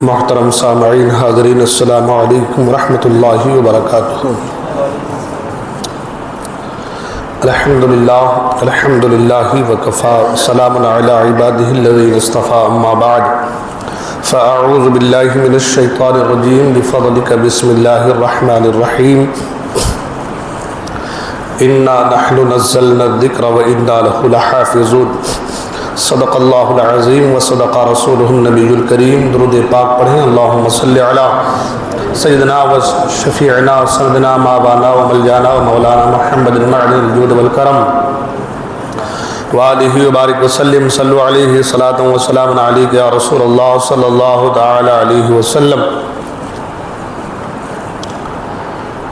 محترم سامعین حاضرین، السلام علیکم ورحمۃ اللہ وبرکاتہ۔ الحمدللہ وکفا، سلام علی عبادہ الذین اصطفیٰ، اما بعد فاعوذ باللہ من الشیطان الرجیم، بفضلک بسم اللہ الرحمن الرحیم۔ انا نحن نزلنا الذکر وانا لہ لحافظون۔ صدق اللہ العظیم وصدق رسولہ النبی الکریم۔ درود پاک پڑھیں۔ اللہم صلی علی سیدنا و شفیعنا سندنا مابانا و ملجانا و مولانا محمد المعدن الجود والکرم وآلہ وبارک وسلم۔ صلو علیہ صلاۃ و سلام علیک یا رسول اللہ صلی اللہ تعالی علیہ وسلم۔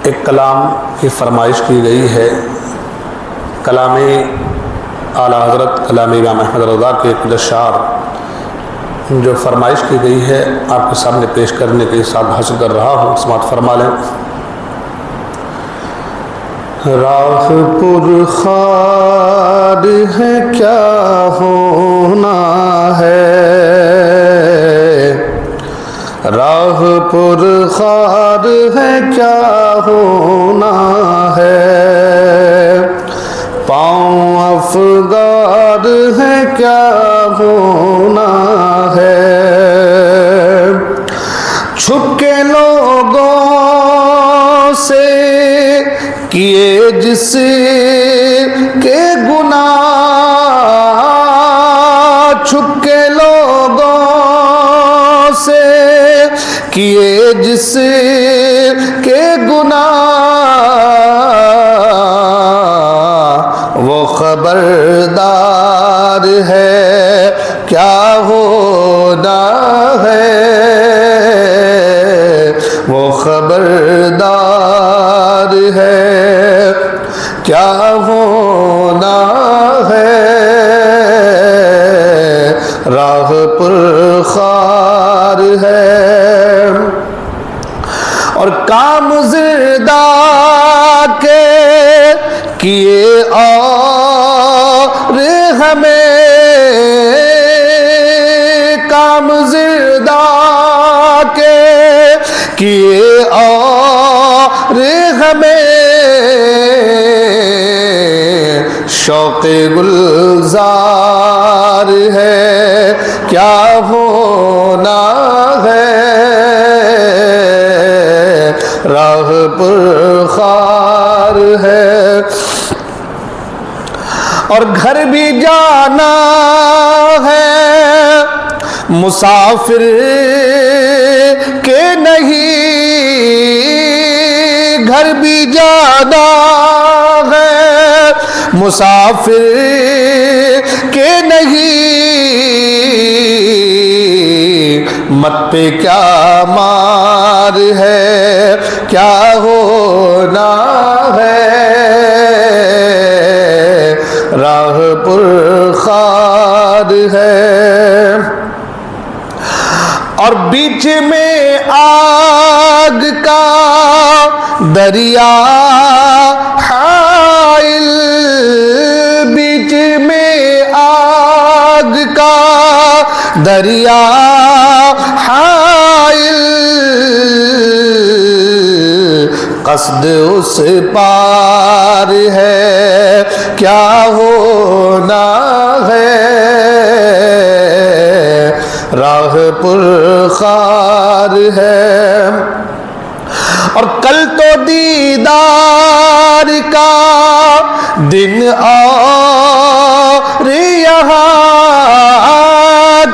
ایک کلام کی فرمائش کی گئی ہے، کلام اعلیٰ حضرت کلام امام احمد رضا کے کچھ اشعار جو فرمائش کی گئی ہے آپ کے سامنے پیش کرنے کے ساتھ حاصل کر رہا ہوں، سماعت فرما لیں۔ راہ پر خار ہے کیا ہونا ہے، راہ پر خار ہے کیا ہونا ہے، پاؤں افگار ہے کیا ہونا ہے، چھپ کے لوگوں سے کیے جس کے گناہ، چھپ کے لوگوں سے کیے جس کے گناہ، وہ خبردار ہے کیا ہونا ہے، وہ خبردار ہے کیا ہونا ہے، راہ پر خار ہے اور کام زردہ کے کیے اور ہمیں، کام زردہ کے کیے اور ہمیں، شوق گلزار ہے کیا ہونا ہے، راہ پر خار ہے اور گھر بھی جانا ہے، مسافر کے نہیں، گھر بھی جانا ہے، مسافر کے نہیں، مت پہ کیا مار ہے کیا ہونا ہے، راہ پر خار ہے اور بیچ میں آگ کا دریا حائل، بیچ میں آگ کا دریا حائل، قصد اس پار ہے کیا ہونا ہے، راہ پر خار ہے اور کل تو دیدار کا دن اور یہاں،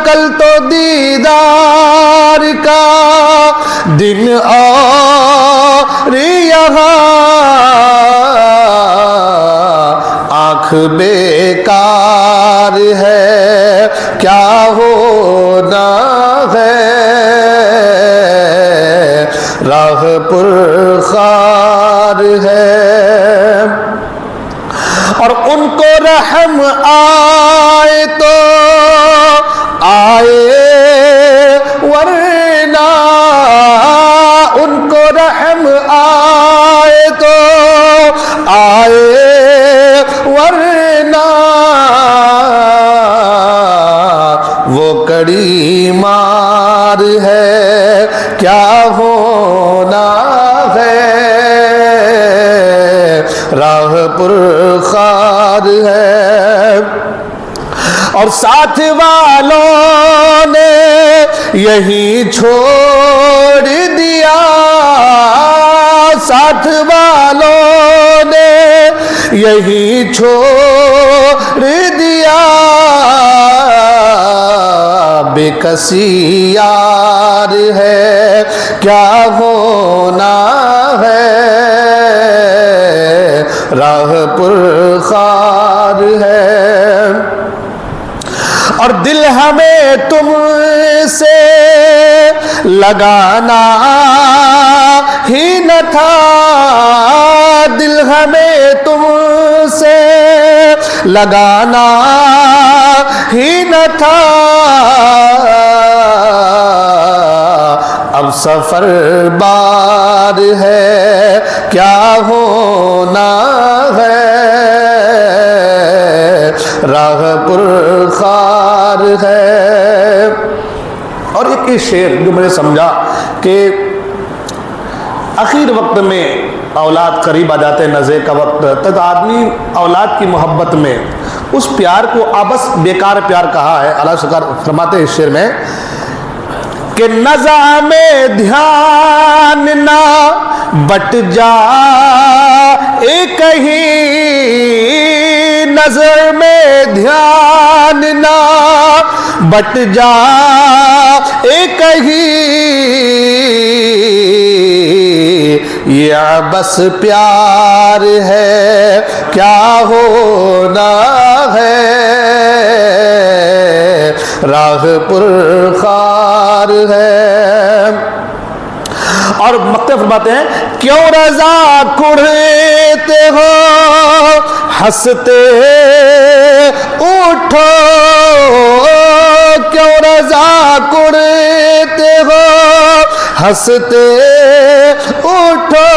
کل تو دیدار کا دن اور یہاں، آنکھ بیکار ہے کیا ہونا ہے، راہ پر خار ہے اور ان کو رحم آئے تو آئے ورنہ، ان کو رحم آئے تو آئے ورنہ، وہ کڑی مار ہے کیا ہونا ہے، راہ پرخار ہے، اور ساتھ والوں نے یہی چھوڑ دیا، ساتھ والوں نے یہی چھوڑ دیا، بے کسی یار ہے، کیا ہونا ہے، راہ پرخار ہے، اور دل ہمیں تم سے لگانا ہی نہ تھا، دل ہمیں تم سے لگانا ہی نہ تھا، اب سفر بار ہے، کیا ہونا ہے، راہ پرخار ہے۔ اور ایک شعر جو میں نے سمجھا کہ اخیر وقت میں اولاد قریب آ جاتے ہیں، نزے کا وقت، تب آدمی اولاد کی محبت میں اس پیار کو آبس بیکار پیار کہا ہے۔ اللہ سرکار فرماتے ہیں اس شعر میں کہ نظر میں دھیان نہ بٹ جائے کہیں، نظر میں دھیان نہ بٹ جائے کہیں، یہ بس پیار ہے، کیا ہونا ہے، راہ پرخار ہے۔ اور مقطع فرماتے ہیں کیوں رضا کڑھتے ہو ہنستے اٹھو، کیوں رضا کڑھتے ہو ہنستے اٹھو،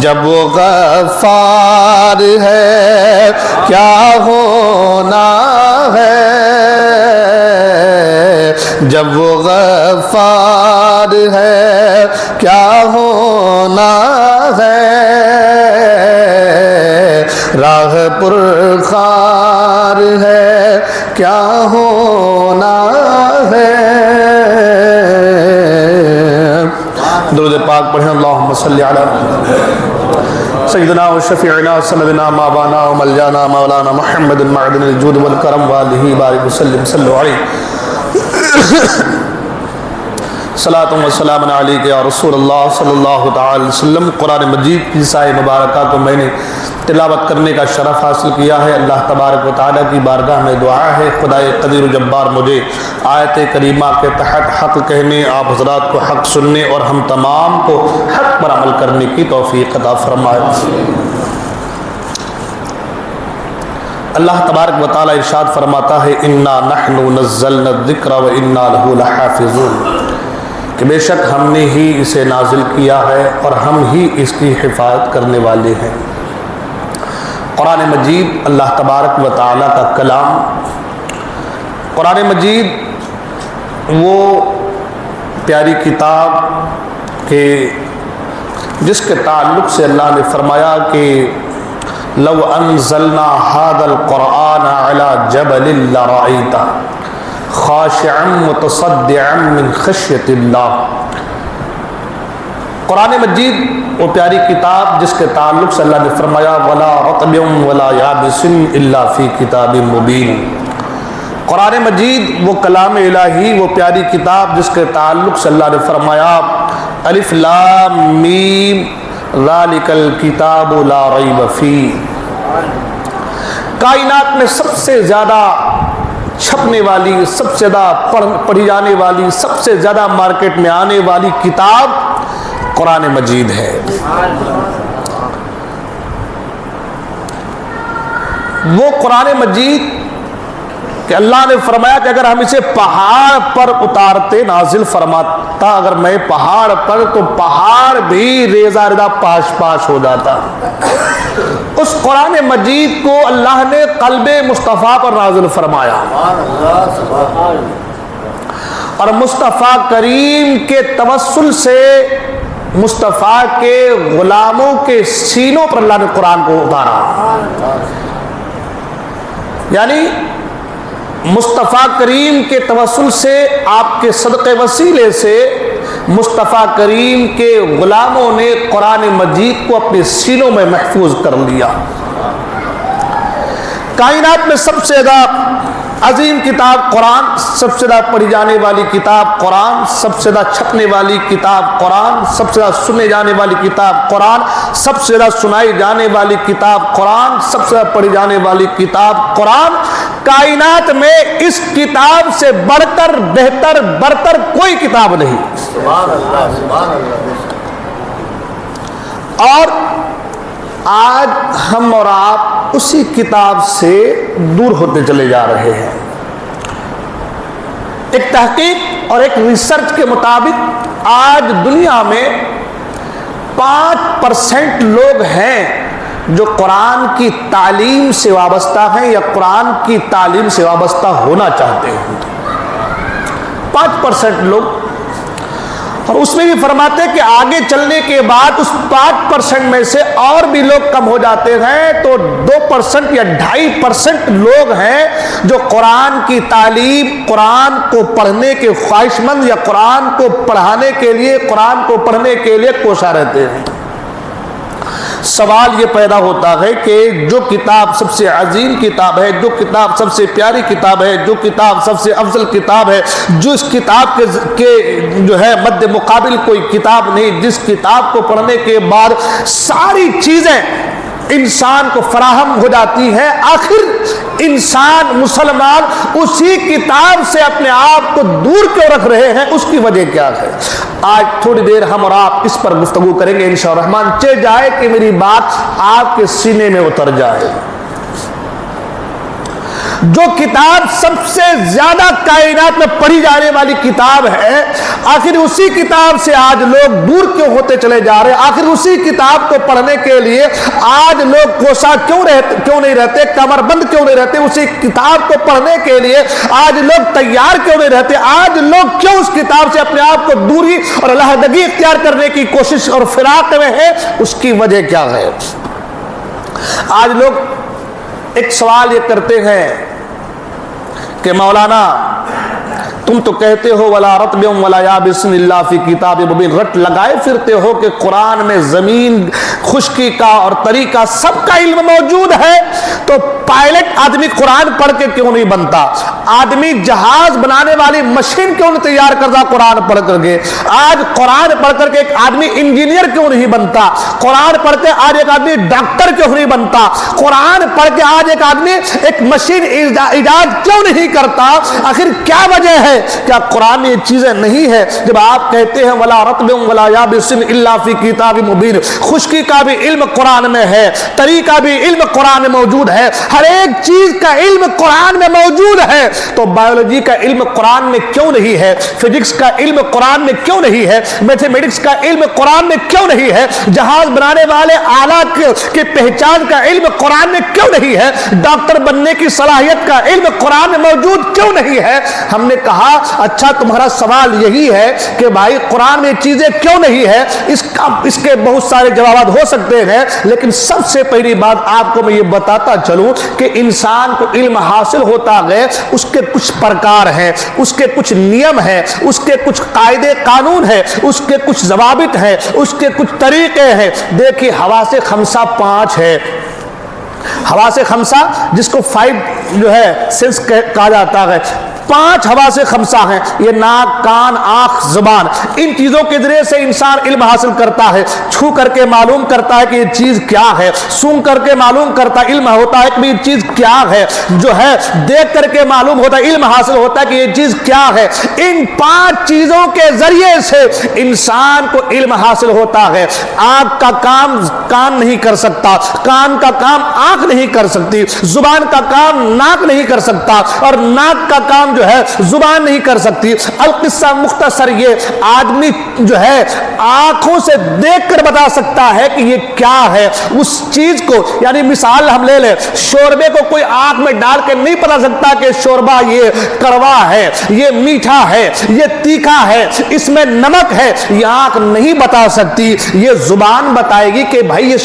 جب وہ غفار ہے، کیا ہونا ہے، جب وہ غفار ہے، کیا ہونا ہے، راہ پرخار ہے، کیا ہونا ہے۔ درود پاک پڑھیں، اللہم صلی علی سیدنا و شفیعنا سندنا مابانا و ملجانا مولانا محمد معدن الجود والکرم والہ بارک وسلم صلو علیہ صلاۃ و سلام علیک یا رسول اللہ صلی اللہ تعالی وسلم۔ قرآن مجید کی سائے مبارکہ کو میں نے تلاوت کرنے کا شرف حاصل کیا ہے۔ اللہ تبارک و تعالیٰ کی بارگاہ میں دعا ہے خدائے قدیر و جبار مجھے آیت کریمہ کے تحت حق کہنے، آپ حضرات کو حق سننے اور ہم تمام کو حق پر عمل کرنے کی توفیق عطا فرمائے۔ اللہ تبارک و تعالیٰ ارشاد فرماتا ہے انا نحن نزلنا الذکر و انا لہ لحافظون، کہ بے شک ہم نے ہی اسے نازل کیا ہے اور ہم ہی اس کی حفاظت کرنے والے ہیں۔ قرآن مجید اللہ تبارک و تعالیٰ کا کلام، قرآن مجید وہ پیاری کتاب کہ جس کے تعلق سے اللہ نے فرمایا کہ لو انزلنا هذا القرآن على جبل لرأيته خاشعا متصدعا من خشیۃ اللہ۔ قرآن مجید وہ پیاری کتاب جس کے تعلق سے اللہ نے فرمایا ولا رطب ولا یابس الا فی کتاب مبین۔ قرآن مجید وہ کلام الہی، وہ پیاری کتاب جس کے تعلق سے اللہ نے فرمایا الف لام میم ذالک الکتاب لا ریب فیہ۔ کائنات میں سب سے زیادہ چھپنے والی، سب سے زیادہ پڑھی جانے والی، سب سے زیادہ مارکیٹ میں آنے والی کتاب قرآن مجید ہے۔ وہ قرآن مجید کہ اللہ نے فرمایا کہ اگر ہم اسے پہاڑ پر اتارتے، نازل فرماتا اگر میں پہاڑ پر، تو پہاڑ بھی ریزہ ریزہ پاش پاش ہو جاتا۔ اس قرآن مجید کو اللہ نے قلب مصطفیٰ پر نازل فرمایا، اور مصطفیٰ کریم کے توسل سے مصطفیٰ کے غلاموں کے سینوں پر اللہ نے قرآن کو اتارا۔ یعنی مصطفیٰ کریم کے توسل سے، آپ کے صدقے وسیلے سے مصطفیٰ کریم کے غلاموں نے قرآن مجید کو اپنے سینوں میں محفوظ کر لیا۔ کائنات میں سب سے زیادہ عظیم کتاب قرآن، سب سے زیادہ پڑھی جانے والی کتاب قرآن، سب سے زیادہ چھپنے والی کتاب قرآن، سب سے زیادہ سنے جانے والی کتاب قرآن، سب سے زیادہ سنائی جانے والی کتاب قرآن، سب سے زیادہ پڑھی جانے والی کتاب قرآن۔ کائنات میں اس کتاب سے بڑھ کر بہتر برتر کوئی کتاب نہیں۔ سبحان اللہ، سبحان اللہ۔ اور آج ہم اور آپ اسی کتاب سے دور ہوتے چلے جا رہے ہیں۔ ایک تحقیق اور ایک ریسرچ کے مطابق آج دنیا میں 5% لوگ ہیں جو قرآن کی تعلیم سے وابستہ ہیں یا قرآن کی تعلیم سے وابستہ ہونا چاہتے ہیں۔ 5% لوگ، اور اس میں بھی فرماتے ہیں کہ آگے چلنے کے بعد اس 5% میں سے اور بھی لوگ کم ہو جاتے ہیں، تو 2% یا 2.5% لوگ ہیں جو قرآن کی تعلیم، قرآن کو پڑھنے کے خواہش مند یا قرآن کو پڑھانے کے لیے، قرآن کو پڑھنے کے لیے کوشاں رہتے ہیں۔ سوال یہ پیدا ہوتا ہے کہ جو کتاب سب سے عظیم کتاب ہے، جو کتاب سب سے پیاری کتاب ہے، جو کتاب سب سے افضل کتاب ہے، جو اس کتاب کے جو ہے مد مقابل کوئی کتاب نہیں، جس کتاب کو پڑھنے کے بعد ساری چیزیں انسان کو فراہم ہو جاتی ہیں، آخر انسان مسلمان اسی کتاب سے اپنے آپ کو دور کیوں رکھ رہے ہیں؟ اس کی وجہ کیا ہے؟ آج تھوڑی دیر ہم اور آپ اس پر گفتگو کریں گے انشاءاللہ الرحمن، چہ جائے کہ میری بات آپ کے سینے میں اتر جائے۔ جو کتاب سب سے زیادہ کائنات میں پڑھی جانے والی کتاب ہے، آخر اسی کتاب سے آج لوگ دور کیوں ہوتے چلے جا رہے ہیں؟ آخر اسی کتاب کو پڑھنے کے لیے آج لوگ کوشاں کیوں نہیں رہتے، کمر بند کیوں نہیں رہتے؟ اسی کتاب کو پڑھنے کے لیے آج لوگ تیار کیوں نہیں رہتے؟ آج لوگ کیوں اس کتاب سے اپنے آپ کو دوری اور علیحدگی اختیار کرنے کی کوشش اور فراق میں ہے؟ اس کی وجہ کیا ہے؟ آج لوگ ایک سوال یہ کرتے ہیں کہ مولانا تم تو کہتے ہو ولا رطب ولا یابس الا فی کتاب مبین، رٹ لگائے پھرتے ہو کہ قرآن میں زمین خشکی کا اور طری کا سب کا علم موجود ہے، تو پائلٹ آدمی قرآن پڑھ کے کیوں نہیں بنتا؟ آدمی جہاز بنانے والی مشین کیوں نہیں تیار کرتا قرآن پڑھ کر کے؟ آج قرآن پڑھ کر کے ایک آدمی انجینئر کیوں نہیں بنتا؟ قرآن پڑھ کے آج ایک آدمی ڈاکٹر کیوں نہیں بنتا؟ قرآن پڑھ کے آج ایک آدمی ایک مشین ایجاد کیوں نہیں کرتا؟ آخر کیا وجہ ہے؟ کیا قرآن میں یہ چیزیں نہیں ہے؟ جب آپ کہتے ہیں ولا رطب ولا یابس الا فی کتاب مبین، خشکی کا بھی علم قرآن میں ہے، طری کا بھی علم قرآن میں موجود ہے، ہر ایک چیز کا علم قرآن میں موجود ہے، تو بایولوجی کا علم قرآن میں کیوں نہیں ہے؟ فزکس کا علم قرآن میں کیوں نہیں ہے؟ میتھمیٹکس کا علم قرآن میں کیوں نہیں ہے؟ جہاز بنانے والے آلات کی پہچان کا علم قرآن میں کیوں نہیں ہے؟ ڈاکٹر بننے کی صلاحیت کا علم قرآن میں موجود کیوں نہیں ہے؟ ہم نے کہا اچھا تمہارا سوال یہی ہے کہ بھائی قرآن میں چیزیں کیوں نہیں ہے؟ اس کے بہت سارے جوابات ہو سکتے ہیں، لیکن سب سے پہلی بات آپ کو میں یہ بتاتا چلوں کہ انسان کو علم حاصل ہوتا گئے، اس کے کچھ پرکار ہیں، اس کے کچھ نیم ہیں، اس کے کچھ قاعدے قانون ہیں، اس کے کچھ ضوابط ہیں، اس کے کچھ طریقے ہیں۔ دیکھیے حواس خمسہ 5 ہے، حواس خمسہ جس کو 5 جو ہے سینس کہا جاتا ہے، 5 حواس خمسہ ہیں، یہ ناک، کان، آنکھ، زبان، ان چیزوں کے ذریعے سے انسان علم حاصل کرتا ہے، چھو کر کے معلوم کرتا ہے کہ یہ چیز کیا ہے، سون کر کے معلوم کرتا ہے، علم ہوتا ہے کہ یہ چیز کیا ہے، جو ہے دیکھ کر کے معلوم ہوتا ہے، علم حاصل ہوتا ہے کہ یہ چیز کیا ہے۔ ان 5 چیزوں کے ذریعے سے انسان کو علم حاصل ہوتا ہے۔ آنکھ کا کام کان نہیں کر سکتا، کان کا کام آنکھ ناک نہیں کر سکتی، زبان کا کام ناک نہیں کر سکتا، اور ناک کا کام جو ہے زبان نہیں کر سکتی۔ القصہ مختصر یہ آدمی جو ہے آنکھوں سے دیکھ کر بتا سکتا ہے کہ یہ کیا ہے اس چیز کو، یعنی مثال ہم لے لیں، شوربے کو کوئی آنکھ میں ڈال کے نہیں پتا سکتا کہ شوربہ یہ کڑوا ہے، یہ میٹھا ہے، یہ تیکھا ہے، اس میں نمک ہے، یہ آنکھ نہیں بتا سکتی، یہ زبان بتائے گی کہ بھائی یہ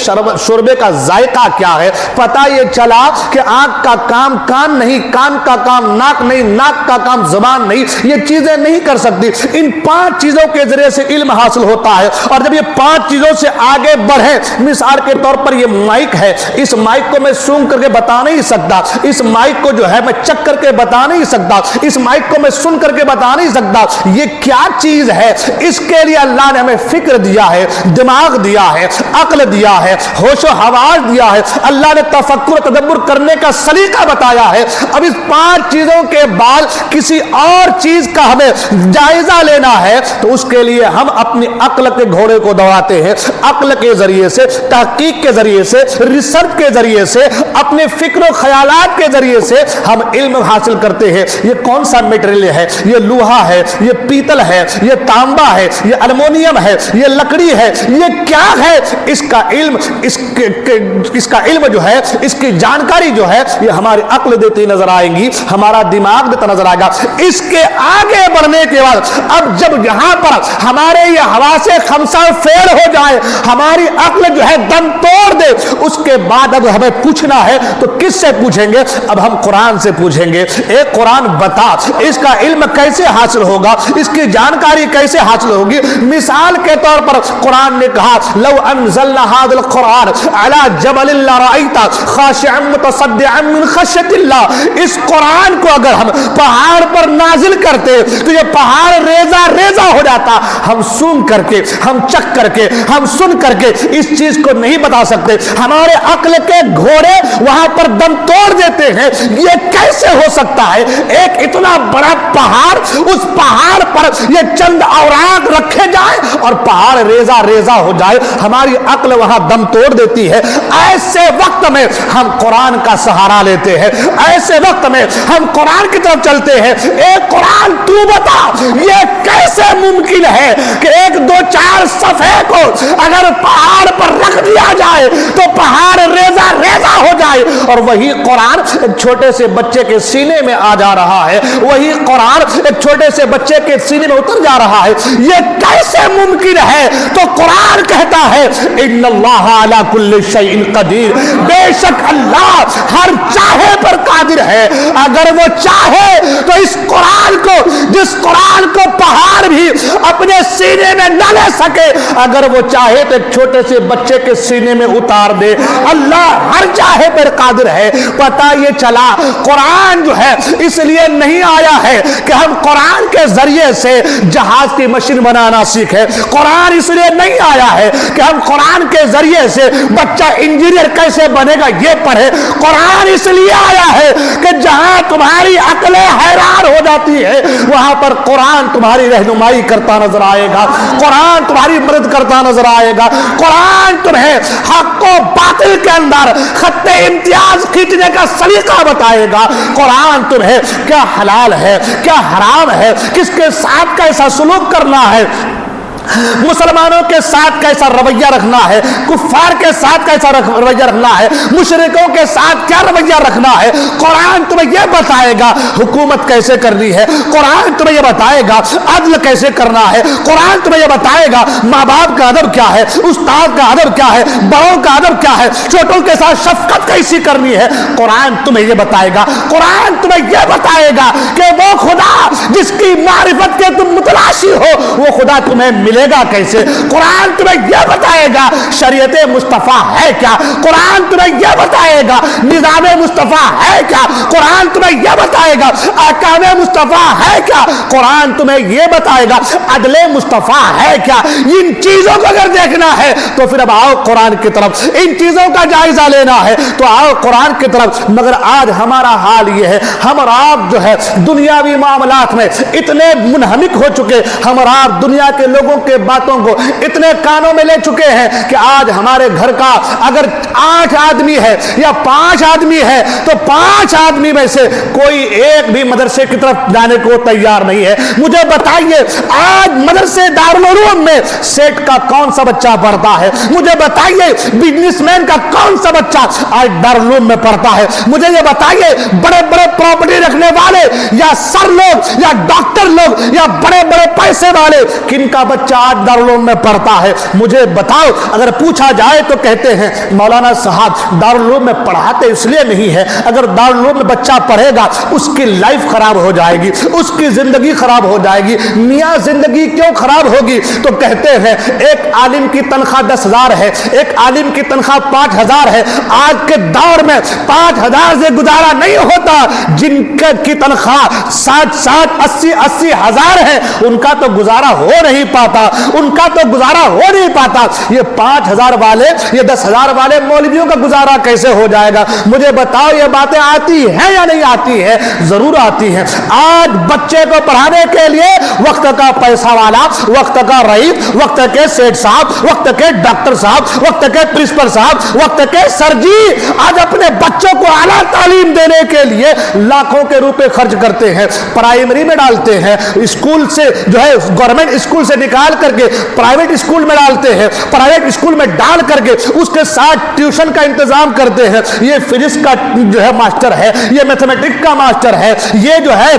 شوربے کا ذائقہ کیا ہے۔ پتہ یہ چلا کہ آنکھ کا کام کان نہیں، کان کا کام ناک نہیں، ناک کا کام زبان نہیں، یہ چیزیں نہیں کر سکتی۔ ان 5 چیزوں کے ذریعے سے علم حاصل ہوتا ہے، اور جب یہ 5 چیزوں سے آگے بڑھے، مثال کے طور پر یہ مائک ہے، اس مائک کو میں سونگ کر کے بتا نہیں سکتا، اس مائک کو جو ہے میں چک کر کے بتا نہیں سکتا، اس مائک کو میں سن کر کے بتا نہیں سکتا، یہ کیا چیز ہے؟ اس کے لیے اللہ نے ہمیں فکر دیا ہے، دماغ دیا ہے، عقل دیا ہے، ہوش و حواس دیا ہے، اللہ نے تفکر و تدبر کرنے کا سلیقہ بتایا ہے۔ اب اس 5 چیزوں کے بعد کسی اور چیز کا ہمیں جائزہ لینا ہے تو اس کے لیے ہم اپنی عقل کے گھوڑے کو دوڑاتے ہیں، عقل کے ذریعے سے، تحقیق کے ذریعے سے، ریسرچ کے ذریعے سے، اپنے فکر و خیالات کے ذریعے سے ہم علم حاصل کرتے ہیں۔ یہ کون سا میٹیریل ہے؟ یہ لوہا ہے، یہ پیتل ہے، یہ تانبا ہے، یہ الومنیم ہے، یہ لکڑی ہے، یہ کیا ہے؟ اس کا علم، اس کا علم جو ہے، اس کی جانکاری جو ہے، یہ ہماری عقل دیتی نظر آئے گی، ہمارا دماغ دیتا نظر آئے گا۔ اس کے آگے بڑھنے کے بعد اب جب یہاں پر ہمارے یہ حواس خمسہ فیل ہو جائے، ہماری عقل جو ہے دم توڑ دے، اس کے بعد اب ہمیں پوچھنا ہے تو کس سے پوچھیں گے؟ اب ہم قرآن سے پوچھیں گے۔ اے قرآن بتا، اس کا علم کیسے حاصل ہوگا؟ اس کی جانکاری کیسے حاصل ہوگی؟ مثال کے طور پر قرآن نے کہا لو انزلنا هذا القرآن على جبل لرأيت خاشعا متصدعا من خشية الله، اس قرآن کو اگر ہم پہاڑ پر نازل کرتے تو یہ پہاڑ ریزہ ریزہ ہو جاتا۔ ہم سن کر کے، ہم چک کر کے، ہم سن کر کے اس چیز کو نہیں بتا سکتے، ہمارے عقل کے گھوڑے وہاں پر دم توڑ دیتے ہیں۔ یہ کیسے ہو سکتا ہے؟ ایک اتنا بڑا پہاڑ، اس پہاڑ پر یہ چند اوراق رکھے جائیں اور پہاڑ ریزہ ریزہ ہو جائے، ہماری عقل وہاں دم توڑ دیتی ہے۔ ایسے وقت میں ہم قرآن کا سہارا لیتے ہیں، ایسے وقت میں ہم قرآن کی طرف چلتے ہیں۔ اے قرآن تو بتا، یہ کیسے ممکن ہے کہ 1 2 4 صفحے کو اگر پہاڑ پر رکھ دیا جائے تو پہاڑ ریزہ ریزہ ہو جائے، اور وہی قرآن ایک چھوٹے سے بچے کے سینے میں آ جا رہا ہے، وہی قرآن ایک چھوٹے سے بچے کے سینے میں اتر جا رہا ہے؟ یہ کیسے ممکن ہے؟ تو قرآن کہتا ہے ان اللہ علی کل شیء قدیر، بے شک اللہ ہر چاہے پر قادر ہے۔ اگر وہ چاہے تو اس قرآن کو، جس قرآن کو پہاڑ بھی اپنے سینے میں نہ لے سکے، اگر وہ چاہے تو ایک چھوٹے سے بچے کے سینے میں اتار دے۔ اللہ ہر چاہے پر قادر ہے۔ پتہ یہ چلا قرآن جو ہے اس لیے نہیں آیا ہے کہ ہم قرآن کے ذریعے سے جہاز کی مشین بنانا سیکھیں، قرآن اس لیے نہیں آیا ہے کہ ہم قرآن کے ذریعے سے بچہ انجینئر کیسے بنے گا یہ پڑھے، قرآن اس لیے آیا ہے کہ جہاں تمہاری عقلیں حیران ہو جاتی ہے وہاں پر قرآن تمہاری رہنمائی کرتا نظر آئے گا، قرآن تمہاری مدد کرتا نظر آئے گا، قرآن تمہیں حق و باطل کے اندر خط امتیاز کھینچنے کا سلیقہ بتائے گا، قرآن تمہیں کیا حلال ہے، کیا حرام ہے، کس کے ساتھ کیسا سلوک کرنا ہے، مسلمانوں کے ساتھ کیسا رویہ رکھنا ہے، کفار کے ساتھ کیسا رویہ رکھنا ہے، مشرکوں کے ساتھ کیا رویہ رکھنا ہے، قرآن تمہیں یہ بتائے گا حکومت کیسے کرنی ہے، قرآن تمہیں یہ بتائے گا عدل کیسے کرنا ہے، قرآن تمہیں یہ بتائے گا ماں باپ کا ادب کیا ہے، استاد کا ادب کیا ہے، بڑوں کا ادب کیا ہے، چھوٹوں کے ساتھ شفقت کیسی کرنی ہے، قرآن تمہیں یہ بتائے گا۔ قرآن تمہیں یہ بتائے گا کہ وہ خدا جس کی معرفت کے تم متلاشی ہو وہ خدا تمہیں ملے گا کیسے، قرآن تمہیں یہ بتائے گا شریعت مصطفیٰ ہے کیا، قرآن تمہیں یہ بتائے گا نظام مصطفیٰ ہے کیا، قرآن تمہیں یہ بتائے گا احکام مصطفیٰ ہے کیا، قرآن تمہیں یہ بتائے گا عدل مصطفیٰ ہے کیا۔ ان چیزوں کو اگر دیکھنا ہے تو پھر اب آؤ قرآن کی طرف، ان چیزوں کا جائزہ لینا ہے تو آؤ قرآن کی طرف۔ مگر آج ہمارا حال یہ ہے، ہم اور آپ جو ہے دنیاوی معاملات میں اتنے منہمک ہو چکے، ہم اور آپ دنیا کے لوگوں کے باتوں کو اتنے کانوں میں لے چکے ہیں کہ آج ہمارے گھر کا اگر 8 آدمی ہے یا 5 آدمی ہے تو 5 آدمی میں سے کوئی ایک بھی مدرسے کی طرف جانے کو تیار نہیں ہے۔ مجھے بتائیے آج مدرسے دارالعلوم میں سیٹ کا کون سا بچہ پڑھتا ہے؟ مجھے بتائیے بزنس مین کا کون سا بچہ آج دارالعلوم میں پڑھتا ہے؟ مجھے یہ بتائیے بڑے بڑے پراپرٹی رکھنے والے یا سر لوگ یا ڈاکٹر لوگ یا بڑے بڑے پیسے والے کن کا بچہ آج دارالعلوم میں پڑھتا ہے؟ مجھے بتاؤ۔ اگر پوچھا جائے تو کہتے ہیں مولانا صاحب دارالعلوم میں پڑھاتے اس لیے نہیں ہے، اگر دارالعلوم میں بچہ پڑھے گا اس کی لائف خراب ہو جائے گی، اس کی زندگی خراب ہو جائے گی۔ میاں زندگی کیوں خراب ہوگی؟ تو کہتے ہیں ایک عالم کی تنخواہ 10,000 ہے، ایک عالم کی تنخواہ 5,000 ہے۔ آج کے دور میں 5,000 سے گزارا نہیں ہوتا۔ جن کی تنخواہ 60 ہزار ہے ان کا تو گزارا ہو نہیں پاتا، ان کا تو گزارا ہو نہیں پاتا۔ یہ 5,000 والے، یہ 10,000 والے مولویوں کا گزارا کیسے ہو جائے گا؟ مجھے بتاؤ یہ باتیں آتی ہیں یا نہیں آتی ہے؟ ضرور آتی ہیں۔ آج بچے کو پڑھانے کے لیے وقت کا پیسہ والا، وقت کا رئیس، وقت کے سیٹ صاحب، وقت کے ڈاکٹر صاحب، وقت کے پرنسپل صاحب، وقت کے سر جی آج اپنے بچوں کو اعلیٰ تعلیم دینے کے لیے لاکھوں کے روپے خرچ کرتے ہیں، پرائمری میں ڈالتے ہیں، اسکول سے جو ہے گورنمنٹ اسکول سے نکال کر کے پرائیویٹ اسکول میں ڈالتے ہیں، پرائیویٹ اسکول میں ڈال کر کے اس کے ساتھ ٹیوشن کا انتظام کرتے ہیں۔ یہ فزکس کا جو ہے ماسٹر ہے، یہ میتھمیٹکس کا ماسٹر ہے، یہ جو ہے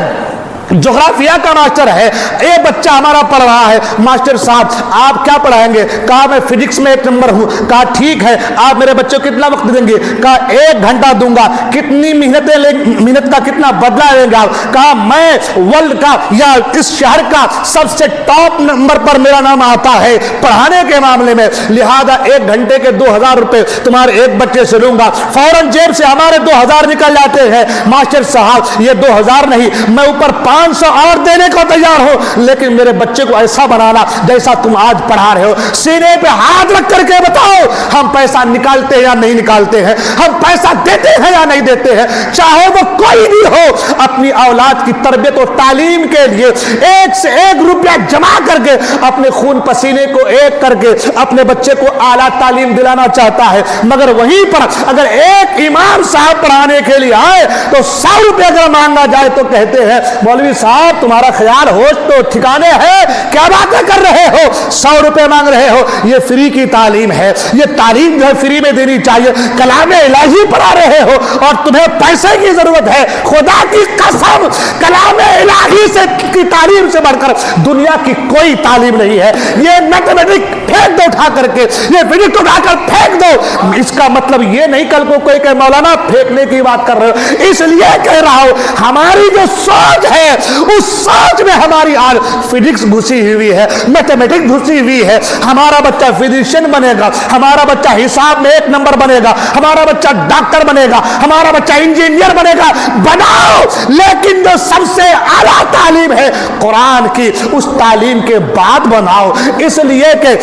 جغرافیہ کا ماسٹر ہے۔ ایک بچہ ہمارا پڑھ رہا ہے، ماسٹر صاحب آپ کیا پڑھائیں گے؟ کہا میں فزکس میں 1 نمبر ہوں۔ کہا ٹھیک ہے، آپ میرے بچوں کو کتنا وقت دیں گے؟ کہا 1 گھنٹہ دوں گا۔ کتنی محنت کا کتنا بدلہ لیں گے آپ؟ کہا میں ورلڈ کا یا اس شہر کا سب سے ٹاپ نمبر پر میرا نام آتا ہے پڑھانے کے معاملے میں، لہذا 1 گھنٹے کے 2,000 روپے تمہارے ایک بچے سے لوں گا۔ فوراً جیب سے ہمارے 2,000 نکل جاتے ہیں۔ ماسٹر صاحب یہ 2,000 نہیں، میں اوپر 500 اور دینے کو تیار ہو، لیکن میرے بچے کو ایسا بنانا جیسا تم آج پڑھا رہے ہو۔ سینے پہ ہاتھ رکھ کر کے بتاؤ ہم پیسہ نکالتے ہیں یا نہیں نکالتے ہیں؟ ہم پیسہ دیتے ہیں یا نہیں دیتے ہیں؟ چاہے وہ کوئی بھی ہو، اپنی اولاد کی تربیت و تعلیم کے لیے 1 سے 1 روپیہ جمع کر کے اپنے خون پسینے کو ایک کر کے اپنے بچے کو اعلیٰ تعلیم دلانا چاہتا ہے، مگر وہیں پر اگر ایک امام صاحب پڑھانے کے لیے آئے تو 100 روپے اگر مانگا جائے تو کہتے ہیں مولوی صاحب تمہارا خیال ہوش تو ٹھکانے ہے، کیا باتیں کر رہے ہو؟ 100 روپے مانگ رہے ہو؟ یہ فری کی تعلیم ہے، یہ تعلیم جو ہے فری میں دینی چاہیے۔ کلام الہی پڑھا رہے ہو اور تمہیں پیسے کی ضرورت ہے؟ خدا کی قسم کلام الہی سے کی تعلیم سے بڑھ کر دنیا کی کوئی تعلیم نہیں ہے۔ یہ میتھمیٹک پھینک دو اٹھا کر کے، یہ فزکس اٹھا کر پھینک دو۔ اس کا مطلب یہ نہیں کل کو کوئی کہ مولانا پھینکنے کی بات کر رہے ہو، اس لیے کہہ رہا ہوں ہماری جو سوچ ہے اس سوچ میں ہماری آج فزکس گھسی ہوئی ہے، میتھمیٹکس گھسی ہوئی ہے۔ ہمارا بچہ فزیشین بنے گا، ہمارا بچہ حساب میں 1 نمبر بنے گا، ہمارا بچہ ڈاکٹر بنے گا، ہمارا بچہ انجینئر بنے گا۔ بناؤ، لیکن جو سب سے اعلیٰ تعلیم ہے قرآن کی، اس تعلیم کے بعد بناؤ۔ اس لیے کہ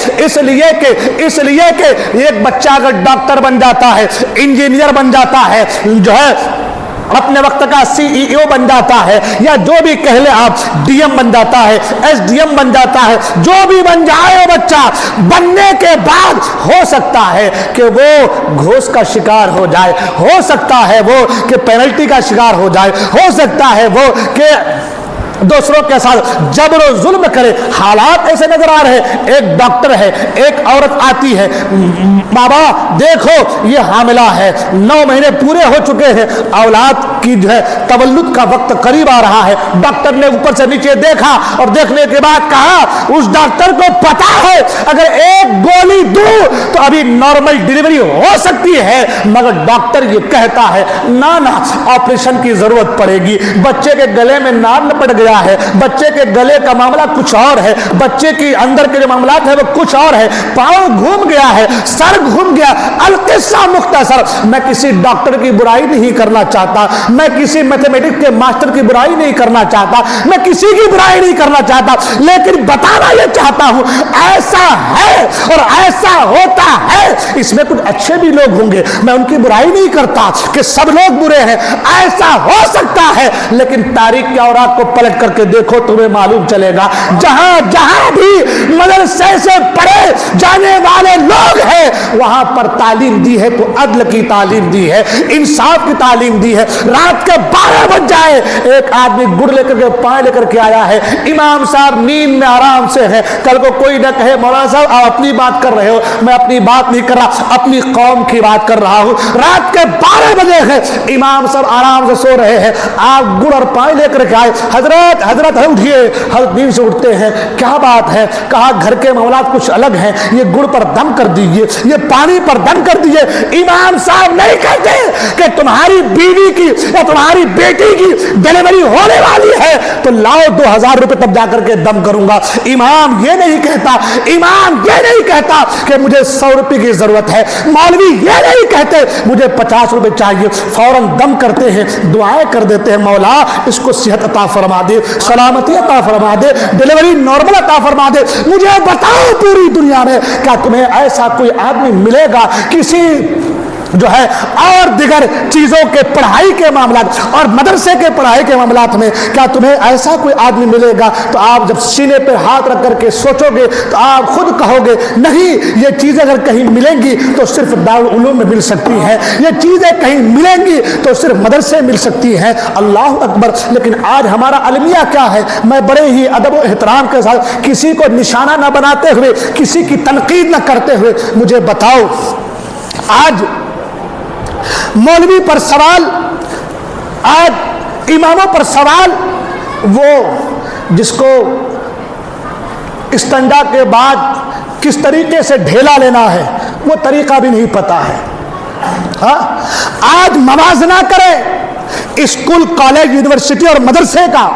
ایک بچہ اگر ڈاکٹر بن جاتا ہے، انجینئر بن جاتا ہے، جو ہے اپنے وقت کا CEO بن جاتا ہے، یا جو بھی کہہ لیں آپ DM بن جاتا ہے، SDM بن جاتا ہے، جو بھی بن جائے وہ بچہ، بننے کے بعد ہو سکتا ہے کہ وہ گھوس کا شکار ہو جائے، ہو سکتا ہے وہ کہ پینلٹی کا شکار ہو جائے، ہو سکتا ہے وہ کہ دوسروں کے ساتھ جبر و ظلم کرے۔ حالات ایسے نظر آ رہے ہیں۔ ایک ڈاکٹر ہے، ایک عورت آتی ہے، بابا دیکھو یہ حاملہ ہے، 9 مہینے پورے ہو چکے ہیں، اولاد کی جو ہے تولد کا وقت قریب آ رہا ہے۔ ڈاکٹر نے اوپر سے نیچے دیکھا اور دیکھنے کے بعد کہا اس ڈاکٹر کو پتا ہے اگر 1 گولی دوں تو ابھی نارمل ڈیلیوری ہو سکتی ہے، مگر ڈاکٹر یہ کہتا ہے نہ آپریشن کی ضرورت پڑے گی۔ بچے کے گلے میں نار لپٹ گیا ہے، بچے کے گلے کا معاملہ کچھ اور ہے، بچے کی اندر کے جو معاملات ہیں وہ کچھ اور ہے، پاؤں گھوم گیا ہے، سر گھوم گیا۔ القصہ مختصر، میں کسی ڈاکٹر کی برائی نہیں کرنا چاہتا، میں کسی میتھمیٹکس کے ماسٹر کی برائی نہیں کرنا چاہتا، میں کسی کی برائی نہیں کرنا چاہتا، لیکن بتانا یہ چاہتا ہوں ایسا ہے اور ایسا ہوتا ہے۔ اس میں کچھ اچھے بھی لوگ ہوں گے، میں ان کی برائی نہیں کرتا کہ سب لوگ برے ہیں، ایسا ہو سکتا ہے، لیکن تاریخ کے اوراق کو پلٹ کر کے دیکھو تمہیں معلوم چلے گا، جہاں جہاں بھی مدرسے سے پڑھے جانے والے لوگ ہیں وہاں پر تعلیم دی ہے تو عدل کی تعلیم دی ہے، انصاف کی تعلیم دی ہے۔ رات کے 12 بج جائے، ایک آدمی گڑ لے کر کے پائے لے کر کے آیا ہے، امام صاحب نیند میں آرام سے ہے، کل کو کوئی نہ کہے مولانا صاحب آپ اپنی بات کر رہے ہو، میں اپنی بات نہیں کر رہا، اپنی قوم کی بات کر رہا ہوں۔ رات کے 12 بجے ہے، امام صاحب آرام سے سو رہے ہیں، آپ گڑ اور پائے لے کر کے آئے، حضرت حضرت اٹھیے، حضرت نیند سے اٹھتے ہیں، کیا بات ہے؟ کہا گھر کے معاملات کچھ الگ ہیں، یہ گڑ پر دم کر دیجئے، یہ پانی پر دم کر دیجئے۔ امام صاحب نہیں کہتے کہ تمہاری بیوی کی یا تمہاری بیٹی کی ڈیلیوری ہونے والی ہے تو لاؤ 2000 روپے تب جا کر کے دم کروں گا۔ امام یہ نہیں کہتا، امام یہ نہیں کہتا کہ مجھے 100 روپے کی ضرورت ہے، مولوی یہ نہیں کہتے مجھے 50 روپے چاہیے، فوراً دم کرتے ہیں، دعائیں کر دیتے ہیں، مولا اس کو صحت عطا فرما دے، سلامتی عطا فرما دے، ڈیلیوری نارمل عطا فرما دے۔ مجھے بتاؤ پوری دنیا میں کیا تمہیں ایسا کوئی آدمی ملے گا کسی جو ہے اور دیگر چیزوں کے پڑھائی کے معاملات اور مدرسے کے پڑھائی کے معاملات میں کیا تمہیں ایسا کوئی آدمی ملے گا؟ تو آپ جب سینے پہ ہاتھ رکھ کر کے سوچو گے تو آپ خود کہو گے نہیں، یہ چیزیں اگر کہیں ملیں گی تو صرف دارالعلوم میں مل سکتی ہیں، یہ چیزیں کہیں ملیں گی تو صرف مدرسے مل سکتی ہیں۔ اللہ اکبر! لیکن آج ہمارا المیہ کیا ہے؟ میں بڑے ہی ادب و احترام کے ساتھ کسی کو نشانہ نہ بناتے ہوئے، کسی کی تنقید نہ کرتے ہوئے مجھے بتاؤ، آج مولوی پر سوال، آج اماموں پر سوال، وہ جس کو استنجا کے بعد کس طریقے سے ڈھیلا لینا ہے وہ طریقہ بھی نہیں پتا ہے۔ آج موازنہ کریں اسکول کالج یونیورسٹی اور مدرسے کا،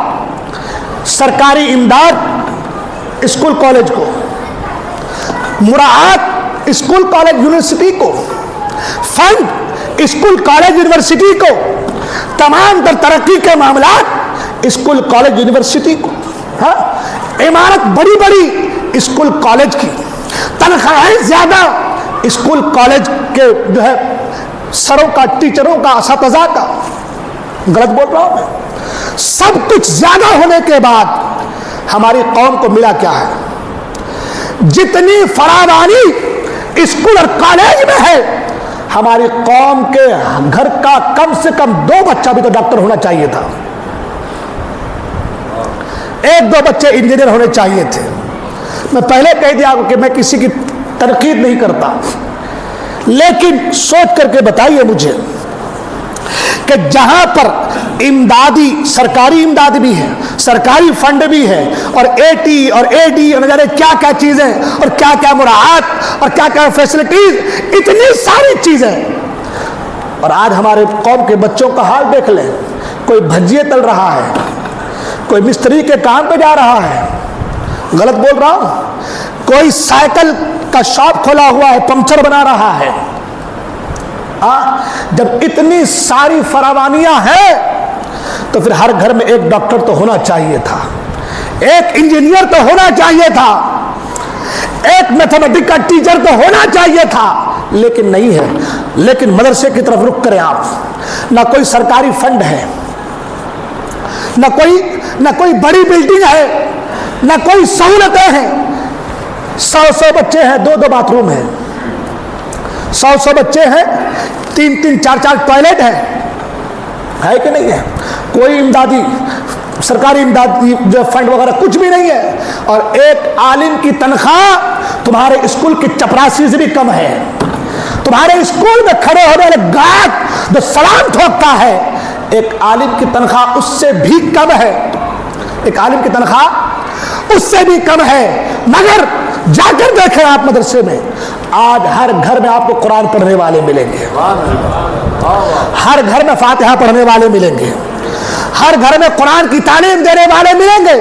سرکاری امداد اسکول کالج کو، مراعات اسکول کالج یونیورسٹی کو، فنڈ اسکول کالج یونیورسٹی کو، تمام تر ترقی کے معاملات اسکول کالج یونیورسٹی کو، عمارت بڑی بڑی اسکول کالج کی، تنخواہیں زیادہ اسکول کالج کے جو ہے سروں کا، ٹیچروں کا، اساتذہ کا۔ غلط بول رہا ہوں میں؟ سب کچھ زیادہ ہونے کے بعد ہماری قوم کو ملا کیا ہے؟ جتنی فراوانی اسکول اور کالج میں ہے، ہماری قوم کے گھر کا کم سے کم 2 بچہ بھی تو ڈاکٹر ہونا چاہیے تھا، 1-2 بچے انجینئر ہونے چاہیے تھے۔ میں پہلے کہہ دیا کہ میں کسی کی تنقید نہیں کرتا، لیکن سوچ کر کے بتائیے مجھے کہ جہاں پر امدادی، سرکاری امداد بھی ہے، سرکاری فنڈ بھی ہے، اور AT اور AD اور نہ جانے کیا کیا چیزیں اور کیا کیا مراعات اور کیا کیا فیسلٹیز، اتنی ساری چیزیں، اور آج ہمارے قوم کے بچوں کا حال دیکھ لیں، کوئی بھجیے تل رہا ہے، کوئی مستری کے کام پہ جا رہا ہے، غلط بول رہا ہوں، کوئی سائیکل کا شاپ کھولا ہوا ہے، پنکچر بنا رہا ہے۔ جب اتنی ساری فراوانیاں ہیں تو پھر ہر گھر میں ایک ڈاکٹر تو ہونا چاہیے تھا، ایک انجینئر تو ہونا چاہیے تھا، ایک میتھمیٹک کا ٹیچر تو ہونا چاہیے تھا، لیکن نہیں ہے۔ لیکن مدرسے کی طرف رخ کریں آپ، نہ کوئی سرکاری فنڈ ہے، نہ کوئی بڑی بلڈنگ ہے، نہ کوئی سہولتیں ہیں۔ 100 بچے ہیں، 2 باتھ روم ہیں، 100 بچے ہیں، 3 4 ٹوائلٹ ہے کہ نہیں ہے؟ کوئی امدادی سرکاری امدادی جو فنڈ وغیرہ کچھ بھی نہیں ہے، اور ایک عالم کی تنخواہ تمہارے اسکول کی چپراسی سے بھی کم ہے۔ تمہارے اسکول میں کھڑے ہونے والے گاہک جو سلام ٹھوکتا ہے، ایک عالم کی تنخواہ اس سے بھی کم ہے، ایک عالم کی تنخواہ اس سے بھی کم ہے۔ مگر جا کر دیکھیں آپ مدرسے میں، آج ہر گھر میں آپ کو قرآن پڑھنے والے ملیں گے، ہر گھر میں فاتحہ پڑھنے والے ملیں گے، ہر گھر میں قرآن کی تعلیم دینے والے ملیں گے۔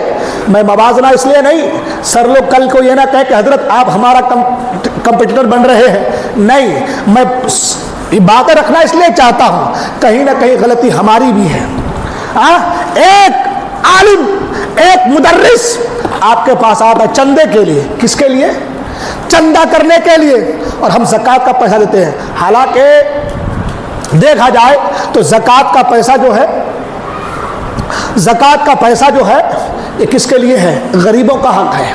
میں موازنہ اس لیے نہیں، سر لوگ کل کو یہ نہ کہے کہ حضرت آپ ہمارا کمپٹیٹر بن رہے ہیں، نہیں، میں یہ باتیں رکھنا اس لیے چاہتا ہوں، کہیں نہ کہیں غلطی ہماری بھی ہے۔ ایک عالم، ایک مدرس آپ کے پاس آتا ہے چندے کے لیے، کس کے لیے؟ چندہ کرنے کے لیے، اور ہم زکوٰۃ کا پیسہ دیتے ہیں۔ حالانکہ دیکھا جائے تو زکوٰۃ کا پیسہ جو ہے زکوٰۃ کا پیسہ جو ہے یہ کس کے لیے ہے؟ غریبوں کا حق ہے.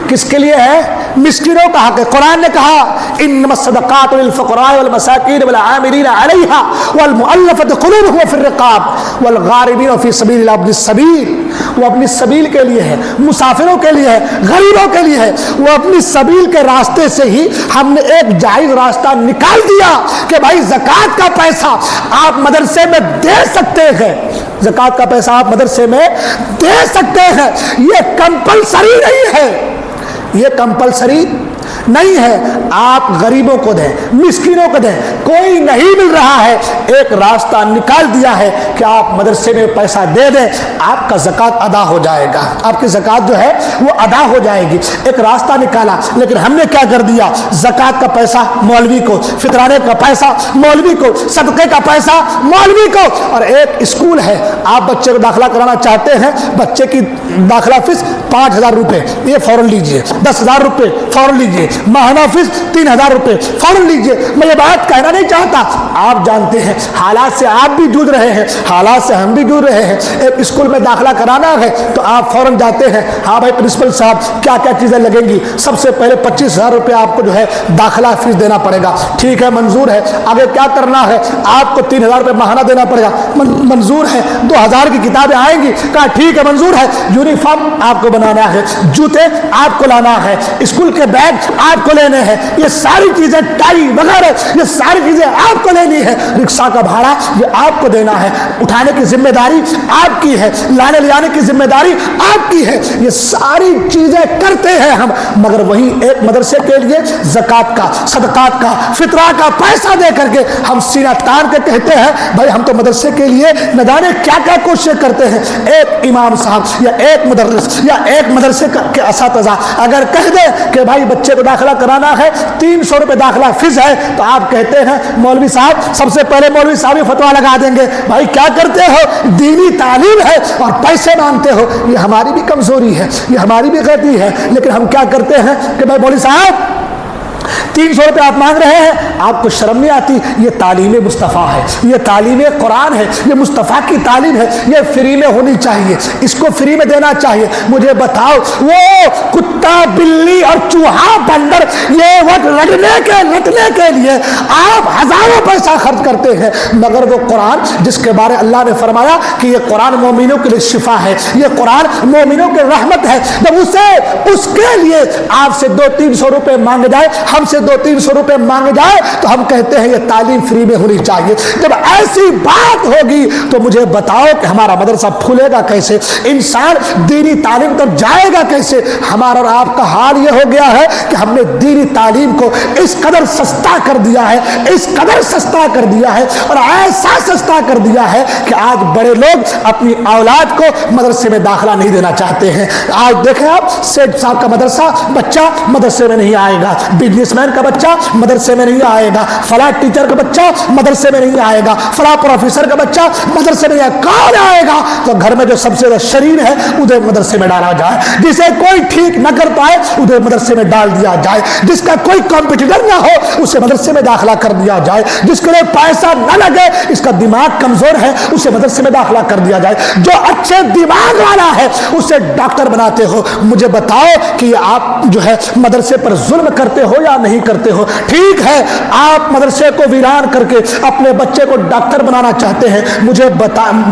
کس کے لیے ہے؟ مسکینوں کا حق ہے. قرآن نے کہا انما الصدقات للفقراء والمساکین والعاملین علیہا والمؤلفۃ قلوبہم وفی الرقاب والغارمین فی سبیل اللہ. ابن السبیل وہ اپنی سبیل کے لیے ہے, مسافروں کے لیے ہے, غریبوں کے لیے ہے. وہ اپنی سبیل کے راستے سے ہی ہم نے ایک جائز راستہ نکال دیا کہ بھائی زکوٰۃ کا پیسہ آپ مدرسے میں دے سکتے ہیں. زکوٰۃ کا پیسہ آپ مدرسے میں دے سکتے ہیں. یہ کمپلسری نہیں ہے, یہ کمپلسری نہیں ہے. آپ غریبوں کو دیں, مسکینوں کو دیں. کوئی نہیں مل رہا ہے, ایک راستہ نکال دیا ہے کہ آپ مدرسے میں پیسہ دے دیں, آپ کا زکوٰۃ ادا ہو جائے گا, آپ کی زکوٰۃ جو ہے وہ ادا ہو جائے گی. ایک راستہ نکالا. لیکن ہم نے کیا کر دیا؟ زکوٰۃ کا پیسہ مولوی کو, فطرانے کا پیسہ مولوی کو, صدقے کا پیسہ مولوی کو. اور ایک اسکول ہے, آپ بچے کو داخلہ کرانا چاہتے ہیں, بچے کی داخلہ فیس 5,000 روپے, یہ فوراً لیجئے. 10,000 روپے فوراً لیجئے. ماہانہ فیس 3,000 روپے فوراً لیجئے. میں یہ بات کہنا نہیں چاہتا, آپ جانتے ہیں حالات سے آپ بھی جوجھ رہے ہیں, حالات سے ہم بھی جوجھ رہے ہیں. ایک اسکول میں داخلہ کرانا ہے تو آپ فوراً جاتے ہیں, ہاں بھائی پرنسپل صاحب کیا کیا چیزیں لگیں گی؟ سب سے پہلے 25,000 روپے آپ کو جو ہے داخلہ فیس دینا پڑے گا. ٹھیک ہے, منظور ہے. آگے کیا کرنا ہے؟ آپ کو 3,000 روپے ماہانہ دینا پڑے گا. منظور ہے. 2,000 کی کتابیں آئیں گی. کہا ٹھیک ہے, منظور ہے. یونیفارم آپ کو بنانا ہے, جوتے آپ کو لانا ہے, اسکول کے بیگ آپ کو لینے ہیں, یہ ساری چیزیں, ٹائی وغیرہ, یہ ساری چیزیں آپ کو لینی ہے. رکشا کا بھاڑا یہ آپ کو دینا ہے, اٹھانے کی ذمہ داری آپ کی ہے, لانے لے جانے کی ذمہ داری آپ کی ہے. یہ ساری چیزیں کرتے ہیں ہم, مگر وہی ایک مدرسے کے لیے زکوٰۃ کا, صدقات کا, فطرہ کا پیسہ دے کر کے ہم سینہ تان کے کہتے ہیں بھائی ہم تو مدرسے کے لیے نہ جانے کیا کیا کوششیں کرتے ہیں. ایک امام صاحب یا ایک مدرس یا ایک مدرسے کے اساتذہ اگر کہہ دے کہ بھائی بچے کو داخلہ کرانا ہے, 300 روپے داخلہ فیس ہے, تو آپ کہتے ہیں مولوی صاحب سب سے پہلے مولوی صاحب فتوا لگا دیں گے. بھائی کیا کرتے ہو؟ دینی تعلیم ہے اور پیسے مانگتے ہو. یہ ہماری بھی کمزوری ہے, یہ ہماری بھی غلطی ہے. لیکن ہم کیا کرتے ہیں کہ بھائی مولوی صاحب 300 روپے آپ مانگ رہے ہیں, آپ کو شرم نہیں آتی؟ یہ تعلیم مصطفیٰ ہے, یہ تعلیم قرآن ہے, یہ مصطفیٰ کی تعلیم ہے, یہ فری میں ہونی چاہیے, اس کو فری میں دینا چاہیے. مجھے بتاؤ وہ کتا, بلی اور چوہا, بندر, یہ وقت رٹنے کے لیے آپ ہزاروں پیسہ خرچ کرتے ہیں, مگر وہ قرآن جس کے بارے اللہ نے فرمایا کہ یہ قرآن مومنوں کے لیے شفا ہے, یہ قرآن مومنوں کے رحمت ہے, جب اس کے لیے آپ سے 200-300 روپے مانگے جائے, ہم سے 200-300 روپے مانگے جائے, تو ہم کہتے ہیں یہ تعلیم فری میں ہونی چاہیے. جب ایسی بات ہوگی تو مجھے بتاؤ کہ ہمارا مدرسہ پھولے گا کیسے, انسان دینی تعلیم تک جائے گا کیسے؟ ہمارا اور آپ کا حال یہ ہو گیا ہے کہ ہم نے دینی تعلیم کو اس قدر سستا کر دیا ہے, اس قدر سستا کر دیا ہے, اور ایسا سستا کر دیا ہے کہ آج بڑے لوگ اپنی اولاد کو مدرسے میں داخلہ نہیں دینا چاہتے ہیں. آج دیکھیں آپ, سیٹھ صاحب کا مدرسہ بچہ مدرسے میں نہیں آئے گا, بزنس مین کا بچہ مدرسے میں نہیں آئے گا, فلاں ٹیچر کا بچہ مدرسے میں نہیں آئے گا, فلاں پروفیسر کا بچہ مدرسے میں نہیں آئے گا. کون آئے گا؟ تو گھر میں جو سب سے زیادہ شریر ہے ادھر مدرسے میں ڈالا جائے, جسے کوئی ٹھیک نہ کر پائے ادھر مدرسے میں ڈال دیا جائے, جس کا کوئی کمپٹیٹر نہ ہو اسے مدرسے میں داخلہ کر دیا جائے, جس کے لیے پیسہ نہ لگے, اس کا دماغ کمزور ہے, اسے مدرسے میں داخلہ کر دیا جائے. جو اچھے دماغ والا ہے اسے ڈاکٹر بناتے ہو. مجھے بتاؤ کہ یہ آپ جو ہے مدرسے پر ظلم کرتے ہو یا نہیں کرتے ہو؟ ٹھیک ہے, آپ مدرسے کو ویران کر کے اپنے بچے کو ڈاکٹر بنانا چاہتے ہیں, مجھے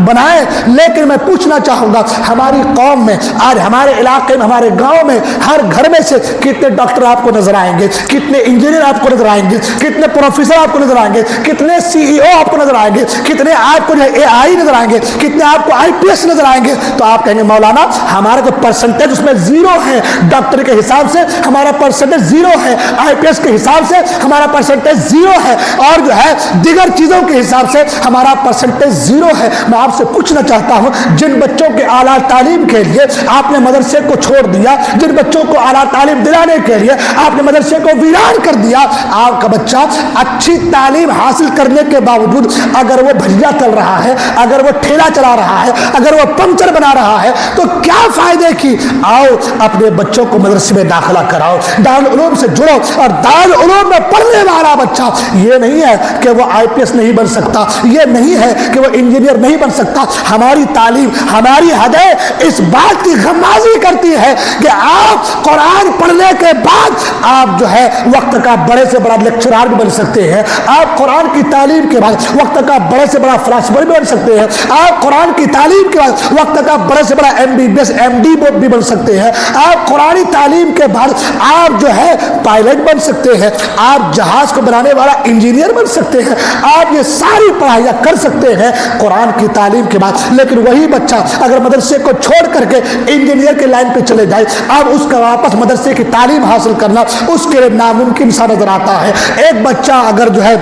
بنائیں, لیکن میں پوچھنا چاہوں گا ہماری قوم میں آج, ہمارے علاقے میں, ہمارے گاؤں میں, ہر گھر میں سے کتنے ڈاکٹر آپ کو نظر آئیں گے, کتنے انجینئر آپ کو نظر آئیں گے, کتنے پروفیسر آپ کو نظر آئیں گے, کتنے CEO آپ کو نظر آئیں گے, کتنے آپ کو AI نظر آئیں گے, کتنے آپ کو IPS نظر آئیں گے. تو آپ کہیں گے مولانا ہمارا جو پرسنٹیج اس میں 0 ہے, ڈاکٹر کے حساب سے ہمارا پرسنٹیج 0 ہے, IPS کے حساب سے ہمارا پرسنٹیج 0 ہے, اور جو ہے دیگر چیزوں کے حساب سے ہمارا پرسنٹیج 0 ہے. میں آپ سے پوچھنا چاہتا ہوں, جن بچوں کے اعلیٰ تعلیم کے لیے آپ نے مدرسے کو چھوڑ دیا, جن بچوں کو اعلیٰ تعلیم دلانے کے لیے آپ نے مدرسے کو ویران کر دیا, آپ کا بچہ اچھی تعلیم حاصل کرنے کے باوجود اگر وہ بھجیا چل رہا ہے, اگر وہ ٹھیلا چلا رہا ہے, اگر وہ پنچر بنا رہا ہے, تو کیا فائدے کی؟ آؤ اپنے بچوں کو مدرسے میں داخلہ کراؤ, دارالعلوم سے جڑو, اور دار العلوم میں پڑھنے والا بچہ یہ نہیں ہے کہ وہ IPS نہیں بن سکتا، یہ نہیں ہے کہ وہ انجینئر نہیں بن سکتا. ہماری تعلیم، ہماری حدیں اس بات کی غمازی کرتی ہے کہ آپ قرآن پڑھنے کے بعد آپ جو ہے وقت کا بڑے سے بڑا لیکچرار بھی بن سکتے ہیں. آپ قرآن کی تعلیم کے بعد وقت کا بڑے سے بڑا فلاسفر بھی بن سکتے ہیں. آپ قرآن کی تعلیم کے بعد وقت کا بڑے سے بڑا MBBS MD بھی بن سکتے ہیں. آپ قرآنی تعلیم کے بعد آپ جو ہے پائلٹ بن سکتے ہیں. آپ جہاز کو بنانے والا انجینئر بن سکتے ہیں. آپ یہ ساری پڑھائیاں کر سکتے ہیں قرآن کی تعلیم کے بعد. لیکن وہی بچہ اگر مدرسے کو چھوڑ کر کے انجینئر کے لائن پہ چلے جائے، اب اس کا واپس مدرسے کی تعلیم حاصل کرنا اس کے لیے ناممکن سا نظر آتا ہے. ایک بچہ اگر جو ہے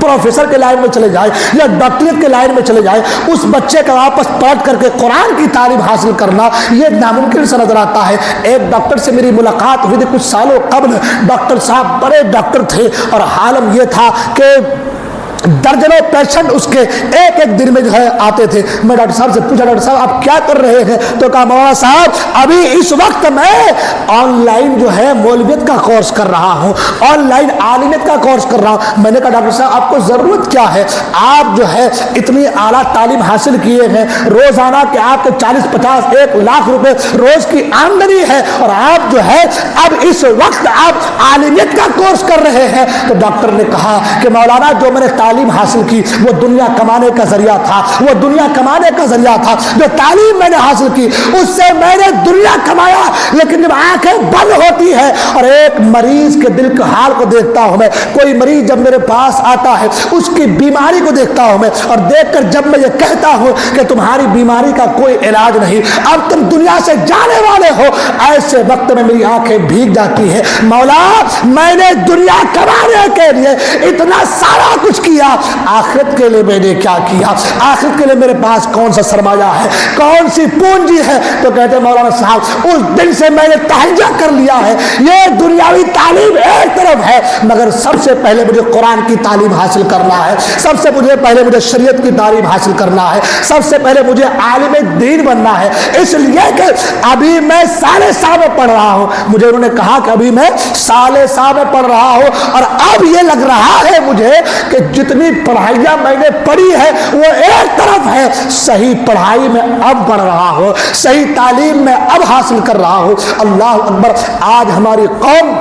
پروفیسر کے لائن میں چلے جائے یا ڈاکٹریٹ کے لائن میں چلے جائے، اس بچے کا واپس پلٹ کر کے قرآن کی تعلیم حاصل کرنا یہ ناممکن سا نظر آتا ہے. ایک ڈاکٹر سے میری ملاقات ہوئی تھی کچھ سالوں قبل. ڈاکٹر صاحب بڑے ڈاکٹر تھے اور عالم یہ تھا کہ درجنوں پیشنٹ اس کے ایک ایک دن میں جو ہے آتے تھے. میں ڈاکٹر صاحب سے پوچھا ڈاکٹر صاحب آپ کیا کر رہے ہیں؟ تو کہا مولانا صاحب ابھی اس وقت میں آن لائن جو ہے مولویت کا کورس کر رہا ہوں، آن لائن عالمیت کا کورس کر رہا ہوں. میں نے کہا ڈاکٹر صاحب آپ کو ضرورت کیا ہے؟ آپ جو ہے اتنی اعلیٰ تعلیم حاصل کیے ہیں، روزانہ کے آپ کے 40-50 1 لاکھ روپے روز کی آمدنی ہے اور آپ جو ہے اب اس وقت آپ عالمیت کا کورس کر رہے ہیں. تو ڈاکٹر نے کہا کہ مولانا جو میں نے تعلیم حاصل کی وہ دنیا کمانے کا ذریعہ تھا، وہ دنیا کمانے کا ذریعہ تھا. جو تعلیم میں نے حاصل کی اس سے میں نے دنیا کمایا. لیکن جب آنکھیں بند ہوتی ہے اور ایک مریض کے دل کے حال کو دیکھتا ہوں میں، کوئی مریض جب میرے پاس آتا ہے اس کی بیماری کو دیکھتا ہوں میں، اور دیکھ کر جب میں یہ کہتا ہوں کہ تمہاری بیماری کا کوئی علاج نہیں، اب تم دنیا سے جانے والے ہو، ایسے وقت میں میری آنکھیں بھیگ جاتی ہیں. مولا میں نے دنیا کمانے کے لیے اتنا سارا کچھ کیا، آخرت کے لیے میں نے کیا کیا؟ آخرت کے لیے میرے پاس کون سا سرمایہ ہے، کون سی پونجی ہے؟ تو کہتے ہیں مولانا صاحب اس دن سے میں نے تہجہ کر لیا ہے. یہ دنیاوی تعلیم ایک طرف ہے، مگر سب سے پہلے مجھے قرآن کی تعلیم حاصل کرنا ہے. سب سے پہلے مجھے شریعت کی تعلیم حاصل کرنا ہے. سب سے پہلے مجھے عالم دین بننا ہے. اس لیے کہ ابھی میں سالے سال میں پڑھ رہا ہوں. مجھے انہوں نے کہا کہ ابھی میں سالے سال میں پڑھ رہا ہوں اور اب یہ لگ رہا ہے مجھے کہ جتنی پڑھائیاں میں نے پڑھی ہے وہ ایک طرف ہے، صحیح پڑھائی میں اب پڑھ رہا ہوں، صحیح تعلیم میں اب حاصل کر رہا ہوں. اللہ اکبر. آج ہماری قوم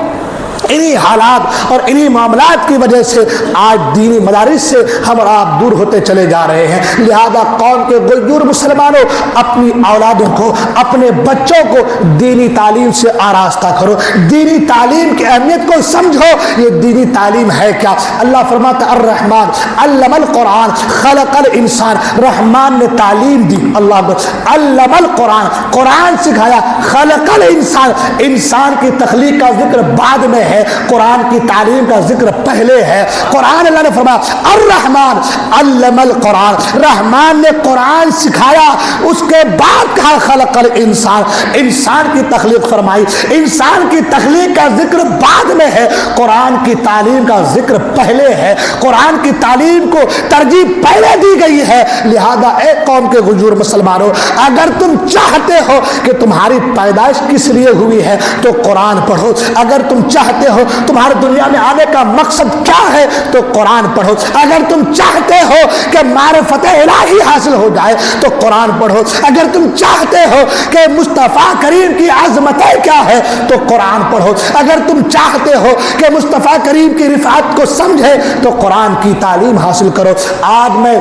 انہی حالات اور انہی معاملات کی وجہ سے آج دینی مدارس سے ہم اور آپ دور ہوتے چلے جا رہے ہیں. لہذا قوم کے غیور مسلمانوں اپنی اولادوں کو، اپنے بچوں کو دینی تعلیم سے آراستہ کرو. دینی تعلیم کی اہمیت کو سمجھو. یہ دینی تعلیم ہے کیا؟ اللہ فرماتا الرحمن علم القرآن خلق الانسان. رحمان نے تعلیم دی. اللہ علم القرآن، قرآن سکھایا. خلق الانسان، انسان کی تخلیق کا ذکر بعد میں ہے، قرآن کی تعلیم کا ذکر پہلے ہے. قرآن اللہ نے فرمایا الرحمن علم القرآن، رحمان نے قرآن سکھایا. اس کے بعد کہا خلق الانسان، انسان کی تخلیق فرمائی. انسان کی تخلیق کا ذکر بعد میں ہے، قرآن کی تعلیم کا ذکر پہلے ہے. قرآن کی تعلیم کو ترجیح پہلے دی گئی ہے. لہذا اے قوم کے غیور مسلمانوں، اگر تم چاہتے ہو کہ تمہاری پیدائش کس لیے ہوئی ہے تو قرآن پڑھو. اگر تم چاہتے ہو تمہارے دنیا میں آنے کا مقصد کیا ہے تو قرآن پڑھو. اگر تم چاہتے ہو کہ معرفت الہی حاصل ہو جائے تو قرآن پڑھو. اگر تم چاہتے ہو کہ مصطفیٰ کریم کی عظمتیں کیا ہے تو قرآن پڑھو. اگر تم چاہتے ہو کہ مصطفیٰ کریم کی رفعت کو سمجھے تو قرآن کی تعلیم حاصل کرو. آج میں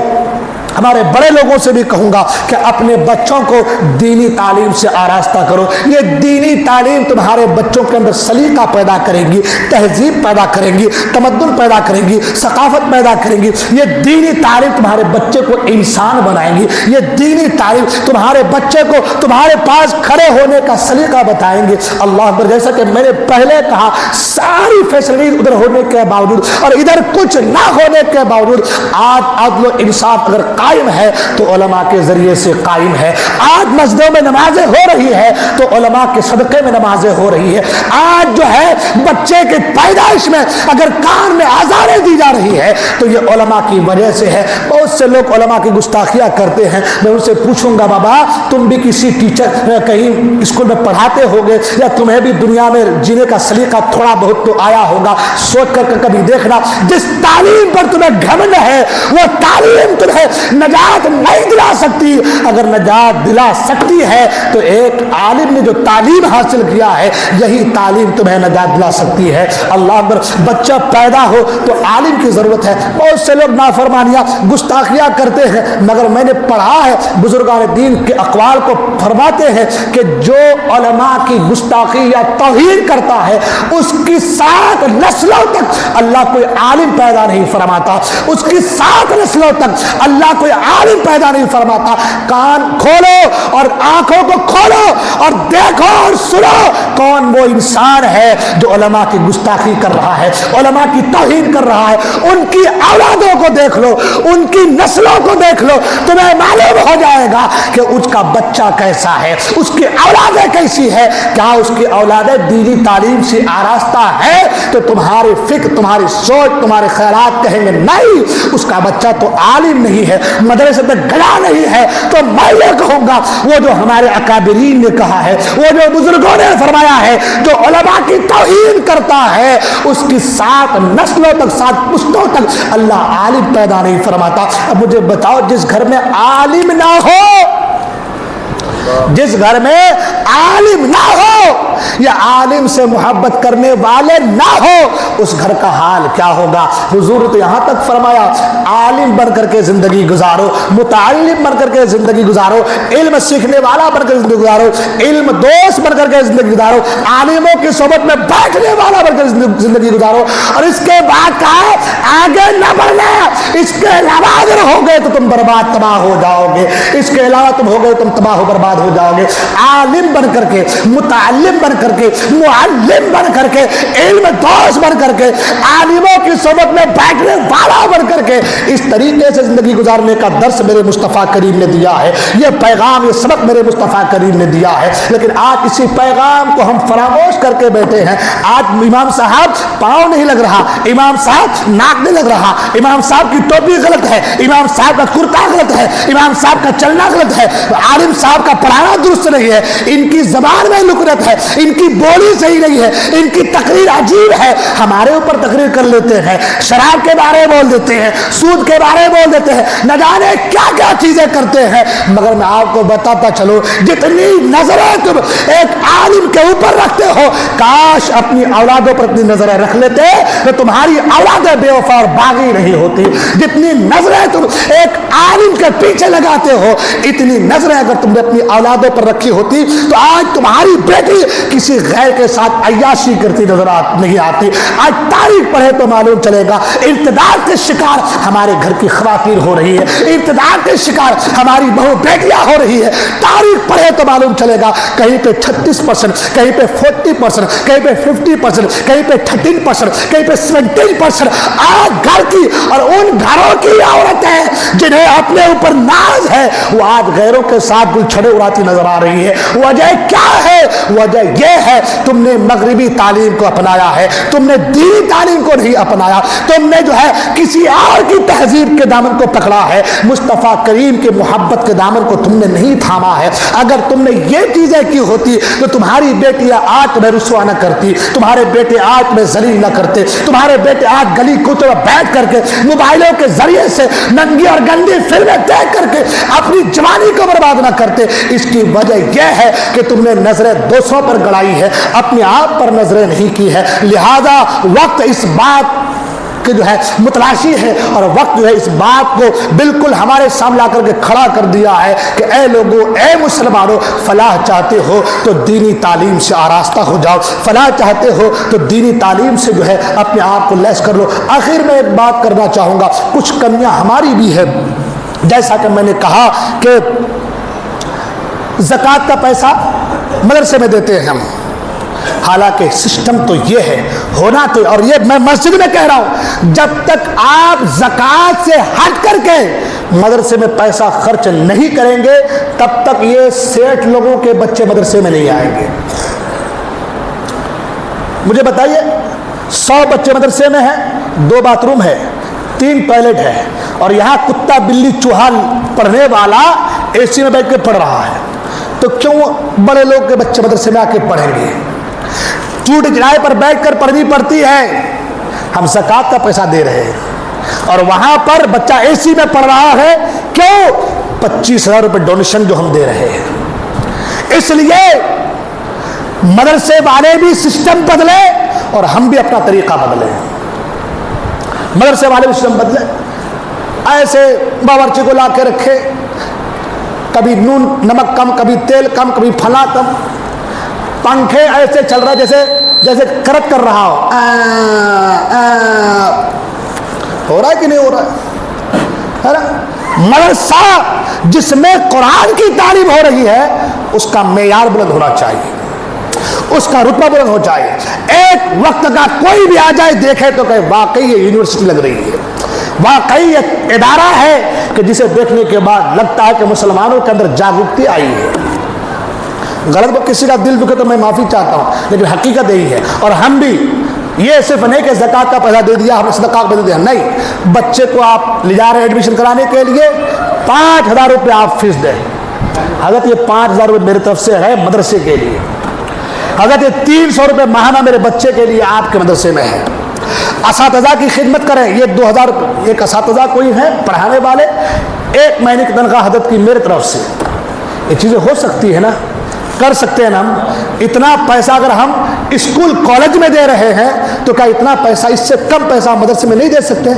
ہمارے بڑے لوگوں سے بھی کہوں گا کہ اپنے بچوں کو دینی تعلیم سے آراستہ کرو. یہ دینی تعلیم تمہارے بچوں کے اندر سلیقہ پیدا کرے گی، تہذیب پیدا کرے گی، تمدن پیدا کرے گی، ثقافت پیدا کرے گی. یہ دینی تعلیم تمہارے بچے کو انسان بنائیں گی. یہ دینی تعلیم تمہارے بچے کو تمہارے پاس کھڑے ہونے کا سلیقہ بتائیں گے. اللہ اکبر. جیسا کہ میں نے پہلے کہا، ساری فیسلٹیز ادھر ہونے کے باوجود اور ادھر کچھ نہ ہونے کے باوجود آج عدل و انصاف اگر قائم ہے تو علماء کے ذریعے سے قائم ہے. آج مسجدوں میں نمازیں ہو رہی ہے تو علماء کے صدقے میں نمازیں ہو رہی ہے. آج جو ہے بچے کے پیدائش میں اگر کان میں آزاریں دی جا رہی ہے تو یہ علماء کی وجہ سے ہے. بہت سے لوگ علماء کی گستاخیاں کرتے ہیں. میں ان سے پوچھوں گا بابا تم بھی کسی ٹیچر کہیں اسکول میں پڑھاتے ہوگے یا تمہیں بھی دنیا میں جینے کا سلیقہ تھوڑا بہت تو آیا ہوگا، سوچ کر کبھی دیکھنا جس تعلیم پر تمہیں گھمنڈ ہے وہ تعلیم تمہیں نجات نہیں دلا سکتی. اگر نجات دلا سکتی ہے تو ایک عالم نے جو تعلیم حاصل کیا ہے یہی تعلیم تمہیں نجات دلا سکتی ہے. اللہ اکبر. بچہ پیدا ہو تو عالم کی ضرورت ہے. بہت سے لوگ نافرمانیاں گستاخیاں کرتے ہیں، مگر میں نے پڑھا ہے بزرگان دین کے اقوال کو فرماتے ہیں کہ جو علماء کی گستاخی یا توہین کرتا ہے اس کی 7 نسلوں تک اللہ کوئی عالم پیدا نہیں فرماتا. اس کی 7 نسلوں تک اللہ کوئی عالم پیدا نہیں فرماتا. کان کھولو اور آنکھوں کو کھولو اور دیکھو اور سنو کون وہ انسان ہے جو علماء کی گستاخی کر رہا ہے، علماء کی توہین کر رہا ہے. ان کی اولادوں کو دیکھ لو، ان کی نسلوں کو دیکھ لو، تمہیں معلوم ہو جائے گا کہ اس کا بچہ کیسا ہے، اس کی اولادیں کیسی ہے. کیا اس کی اولادیں دینی تعلیم سے آراستہ ہے تو تمہاری فکر، تمہاری سوچ، تمہارے خیالات کہیں گے نہیں اس کا بچہ تو عالم نہیں ہے، مدرسے تک گیا نہیں ہے. تو میں یہ کہوں گا وہ جو ہمارے اکابرین نے کہا ہے، وہ جو بزرگوں نے فرمایا ہے، جو علماء کی توہین کرتا ہے اس کی 7 نسلوں تک، 7 پشتوں تک اللہ عالم پیدا نہیں فرماتا. اب مجھے بتاؤ جس گھر میں عالم نہ ہو، جس گھر میں عالم نہ ہو یا عالم سے محبت کرنے والے نہ ہو اس گھر کا حال کیا ہوگا. حضور تو یہاں تک فرمایا عالم بن کر کے زندگی گزارو، متعلم بن کر کے زندگی گزارو، علم سیکھنے والا بن کر زندگی گزارو، علم دوست بن کر کے زندگی گزارو، عالموں کی صحبت میں بیٹھنے والا بن کر زندگی گزارو. اور اس کے بعد کہا آگے نہ بڑھنا، اس کے علاوہ اگر ہو گئے تو تم برباد تباہ ہو جاؤ گے، اس کے علاوہ تم ہو گئے تم تباہ و برباد ہو جاؤ گے. عالم بن کر کے، متعلم بن کر کے، معلم بن کر کے، علم دوست بن کر کے، عالموں کی صحبت میں بیٹھنے والا بن کر کے اس طریقے سے زندگی گزارنے کا درس میرے مصطفیٰ کریم نے دیا ہے. یہ پیغام، یہ سبق میرے مصطفیٰ کریم نے دیا ہے. لیکن آج اسی پیغام کو ہم فراموش کر کے بیٹھے ہیں. آج امام صاحب پاؤں نہیں لگ رہا، امام صاحب ناک نہیں لگ رہا، امام صاحب کی ٹوپی غلط ہے، امام صاحب کا کرتا غلط ہے، امام صاحب کا چلنا غلط ہے، عالم صاحب کا پڑھانا درست نہیں ہے، ان کی زبان میں لکنت ہے، ان کی بولی صحیح نہیں ہے، ان کی تقریر عجیب ہے. ہمارے اوپر تقریر کر لیتے ہیں، شراب کے بارے میں بول دیتے ہیں، سود کے بارے میں بول دیتے ہیں، نہ جانے کیا کیا چیزیں کرتے ہیں. مگر میں آپ کو بتاتا چلو جتنی نظریں تم ایک عالم کے اوپر رکھتے ہو کاش اپنی اولادوں پر اتنی نظریں رکھ لیتے تو تمہاری اولادیں بے وفا اور باغی نہیں ہوتی. جتنی نظریں تم ایک عالم کے پیچھے لگاتے ہو اتنی نظریں اگر تم نے اپنی اولادوں پر رکھی ہوتی تو آج تمہاری بیٹی کسی غیر کے ساتھ عیاشی کرتی نظر نہیں آتی. آج تاریخ پڑھے تو معلوم چلے گا ارتداد کے شکار ہمارے گھر کی خواتین ہو رہی ہے، ارتداد کے شکار ہماری بہو بیٹیاں ہو رہی ہے. تاریخ پڑھے تو معلوم چلے گا کہیں پہ 36%، کہیں پہ 40%، کہیں پہ 50%، کہیں پہ 13%، کہیں پہ 17%. آج گھر کی اور ان گھروں کی عورتیں جنہیں اپنے اوپر ناز ہے وہ آج غیروں کے ساتھ گلچھڑے اڑاتی نظر آ رہی ہے. وجہ کیا ہے؟ وجہ یہ ہے تم نے مغربی تعلیم کو اپنایا ہے، تم نے دینی تعلیم کو نہیں اپنایا، تم نے جو ہے کسی اور کی تہذیب کے دامن کو پکڑا ہے، مصطفیٰ کریم کے محبت کے دامن کو تم نے نہیں تھاما ہے. اگر تم نے یہ چیزیں کی ہوتی تو تمہاری بیٹیاں آج تمہیں رسوا نہ کرتی، تمہارے بیٹے آج تمہیں ذلیل نہ کرتے، تمہارے بیٹے آج گلی کوچوں میں بیٹھ کر کے موبائلوں کے ذریعے سے ننگی اور گندی فلمیں دیکھ کر کے اپنی جوانی کو برباد نہ کرتے. اس کی وجہ یہ ہے کہ تم نے نظریں دوسروں پر گڑائی ہے، اپنے آپ پر نظریں نہیں کی ہے. لہذا وقت اس بات کہ جو ہے متلاشی ہے اور وقت جو ہے اس بات کو بالکل ہمارے سامنے لا کر کے کھڑا کر دیا ہے کہ اے لوگوں، اے مسلمانوں، فلاح چاہتے ہو تو دینی تعلیم سے آراستہ ہو جاؤ، فلاح چاہتے ہو تو دینی تعلیم سے جو ہے اپنے آپ کو لیس کر لو. آخر میں ایک بات کرنا چاہوں گا، کچھ کمیاں ہماری بھی ہے. جیسا کہ میں نے کہا کہ زکوٰۃ کا پیسہ مدرسے میں دیتے ہیں ہم، حالانکہ سسٹم تو یہ ہے ہونا تو، اور یہ میں مسجد میں کہہ رہا ہوں، جب تک آپ زکوٰۃ سے ہٹ کر کے مدرسے میں پیسہ خرچ نہیں کریں گے تب تک یہ 60 لوگوں کے بچے مدرسے میں نہیں آئیں گے. مجھے بتائیے 100 بچے مدرسے میں ہیں، 2 باتھ روم ہے، 3 ٹوائلٹ ہے، اور یہاں کتا بلی چوہا پڑھنے والا اے سی میں بیٹھ کے پڑھ رہا ہے، تو کیوں بڑے لوگ کے بچے مدرسے میں آ کے پڑھیں گے؟ چوٹ چرائے پر بیٹھ کر پڑھنی پڑتی ہے، ہم زکوٰۃ کا پیسہ دے رہے ہیں، اور وہاں پر بچہ اے سی میں پڑھ رہا ہے، کیوں؟ 25,000 روپے ڈونیشن جو ہم دے رہے ہیں۔ اس لیے مدرسے والے بھی سسٹم بدلے اور ہم بھی اپنا طریقہ بدلیں، مدرسے والے بھی سسٹم بدلے، ایسے باورچی کو لا کے رکھے، کبھی نون نمک کم، کبھی تیل کم، کبھی پھلا کم، پنکھے ایسے چل رہا جیسے کرت کر رہا ہو رہا ہے کہ نہیں ہو رہا ہے؟ مدرسہ جس میں قرآن کی تعلیم ہو رہی ہے اس کا معیار بلند ہونا چاہیے، اس کا رتبہ بلند ہو جائے، ایک وقت کا کوئی بھی آ جائے دیکھے تو کہ واقعی یہ یونیورسٹی لگ رہی ہے، واقعی یہ ادارہ ہے کہ جسے دیکھنے کے بعد لگتا ہے کہ مسلمانوں کے اندر جاگرتی آئی ہے۔ غلط کسی کا دل دکھے تو میں معافی چاہتا ہوں، لیکن حقیقت یہی ہے۔ اور ہم بھی یہ صرف نہیں کہ زکوٰۃ کا پیسہ دے دیا، ہم نے صدقہ کا پیسہ دیا، نہیں، بچے کو آپ لے جا رہے ہیں ایڈمیشن کرانے کے لیے، 5,000 روپے آپ فیس دیں۔ حضرت یہ 5,000 روپے میری طرف سے ہے مدرسے کے لیے، حضرت یہ 300 روپے ماہانہ میرے بچے کے لیے آپ کے مدرسے میں ہے۔ اساتذہ کی خدمت کریں، یہ 2,000 ایک اساتذہ کوئی ہے پڑھانے والے، 1 مہینے کی تنخواہ حضرت کی میرے طرف سے، یہ چیزیں ہو سکتی ہے نا، کر سکتے ہیں نا ہم۔ اتنا پیسہ اگر ہم اسکول کالج میں دے رہے ہیں تو کیا اتنا پیسہ، اس سے کم پیسہ مدرسے میں نہیں دے سکتے؟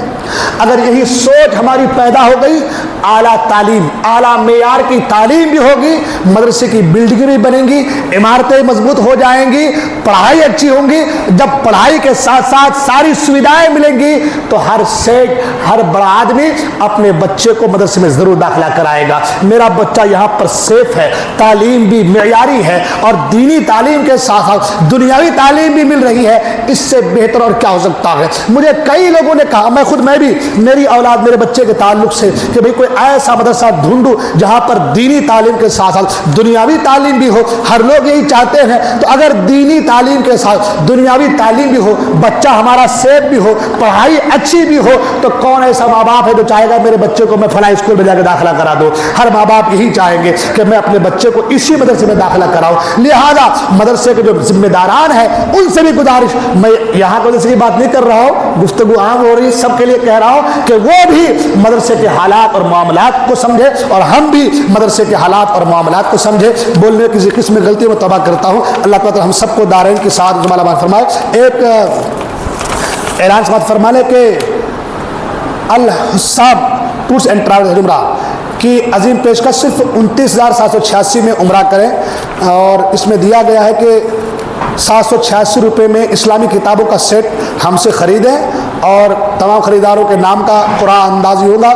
اگر یہی سوچ ہماری پیدا ہو گئی، اعلیٰ تعلیم، اعلیٰ معیار کی تعلیم بھی ہوگی، مدرسے کی بلڈنگیں بھی بنیں گی، عمارتیں مضبوط ہو جائیں گی، پڑھائی اچھی ہوں گی۔ جب پڑھائی کے ساتھ ساتھ ساری سویدھائیں ملیں گی تو ہر سیٹ، ہر بڑا آدمی اپنے بچے کو مدرسے میں ضرور داخلہ کرائے گا۔ میرا بچہ یہاں پر سیف ہے، تعلیم بھی معیاری ہے، اور دینی تعلیم کے ساتھ ساتھ دنیاوی تعلیم بھی مل رہی ہے، اس سے بہتر اور کیا ہو سکتا ہے؟ مجھے کئی لوگوں نے کہا، میں بھی میری اولاد، میرے بچے کے تعلق سے، کہ بھئی کوئی ایسا مدرسہ ڈھونڈو جہاں پر دینی تعلیم کے ساتھ ساتھ دنیاوی تعلیم بھی ہو۔ ہر لوگ یہی چاہتے ہیں، تو اگر دینی تعلیم کے ساتھ دنیاوی تعلیم بھی ہو، بچہ ہمارا سیف بھی ہو، پڑھائی اچھی بھی ہو، تو کون ایسا ماں باپ ہے جو چاہے گا میرے بچے کو میں فلاں اسکول میں جا کے داخلہ کرا دو؟ ہر ماں باپ یہی چاہیں گے کہ میں اپنے بچے کو اسی مدرسے میں داخلہ کراؤں۔ لہذا مدرسے کے جو ذمہ داران ہیں ان سے بھی گزارش، میں یہاں کو مدرسے کی بات نہیں کر رہا ہوں، گفتگو عام ہو رہی ہے، سب کے لیے کہہ رہا ہوں کہ وہ بھی مدرسے کے حالات اور معاملات کو سمجھے، اور ہم بھی مدرسے کے حالات اور معاملات کو سمجھے۔ بولنے کسی قسم میں غلطی میں توبہ کرتا ہوں، اللہ تعالیٰ ہم سب کو دارین کے ساتھ جمالہ بان فرمائے۔ ایک اعلان سماعت فرمانے کے الحساب ٹورس اینڈ ٹریولز عمرہ کی عظیم پیشکش، صرف 29,786 میں عمرہ کریں، اور اس میں دیا گیا ہے کہ 786 روپے میں اسلامی کتابوں کا سیٹ ہم سے خریدیں، اور تمام خریداروں کے نام کا قرآن اندازی ہوگا۔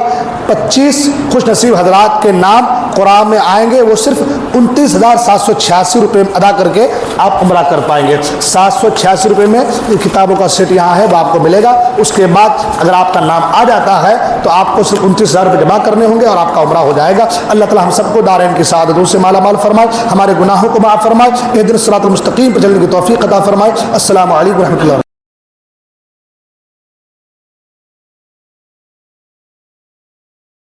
25 خوش نصیب حضرات کے نام قرآن میں آئیں گے، وہ صرف 29,786 روپے ادا کر کے آپ عمرہ کر پائیں گے۔ 786 روپے میں کتابوں کا سیٹ یہاں ہے، وہ آپ کو ملے گا۔ اس کے بعد اگر آپ کا نام آ جاتا ہے تو آپ کو صرف 29,000 روپے جمع کرنے ہوں گے اور آپ کا عمرہ ہو جائے گا۔ اللہ تعالیٰ ہم سب کو دارین کی سعادتوں سے مالا مال فرمائے، ہمارے گناہوں کو معاف فرمائے، اہدنا الصراط المستقیم پر چلنے کی توفیق عطا فرمائے۔ السلام علیکم و رحمۃ اللہ۔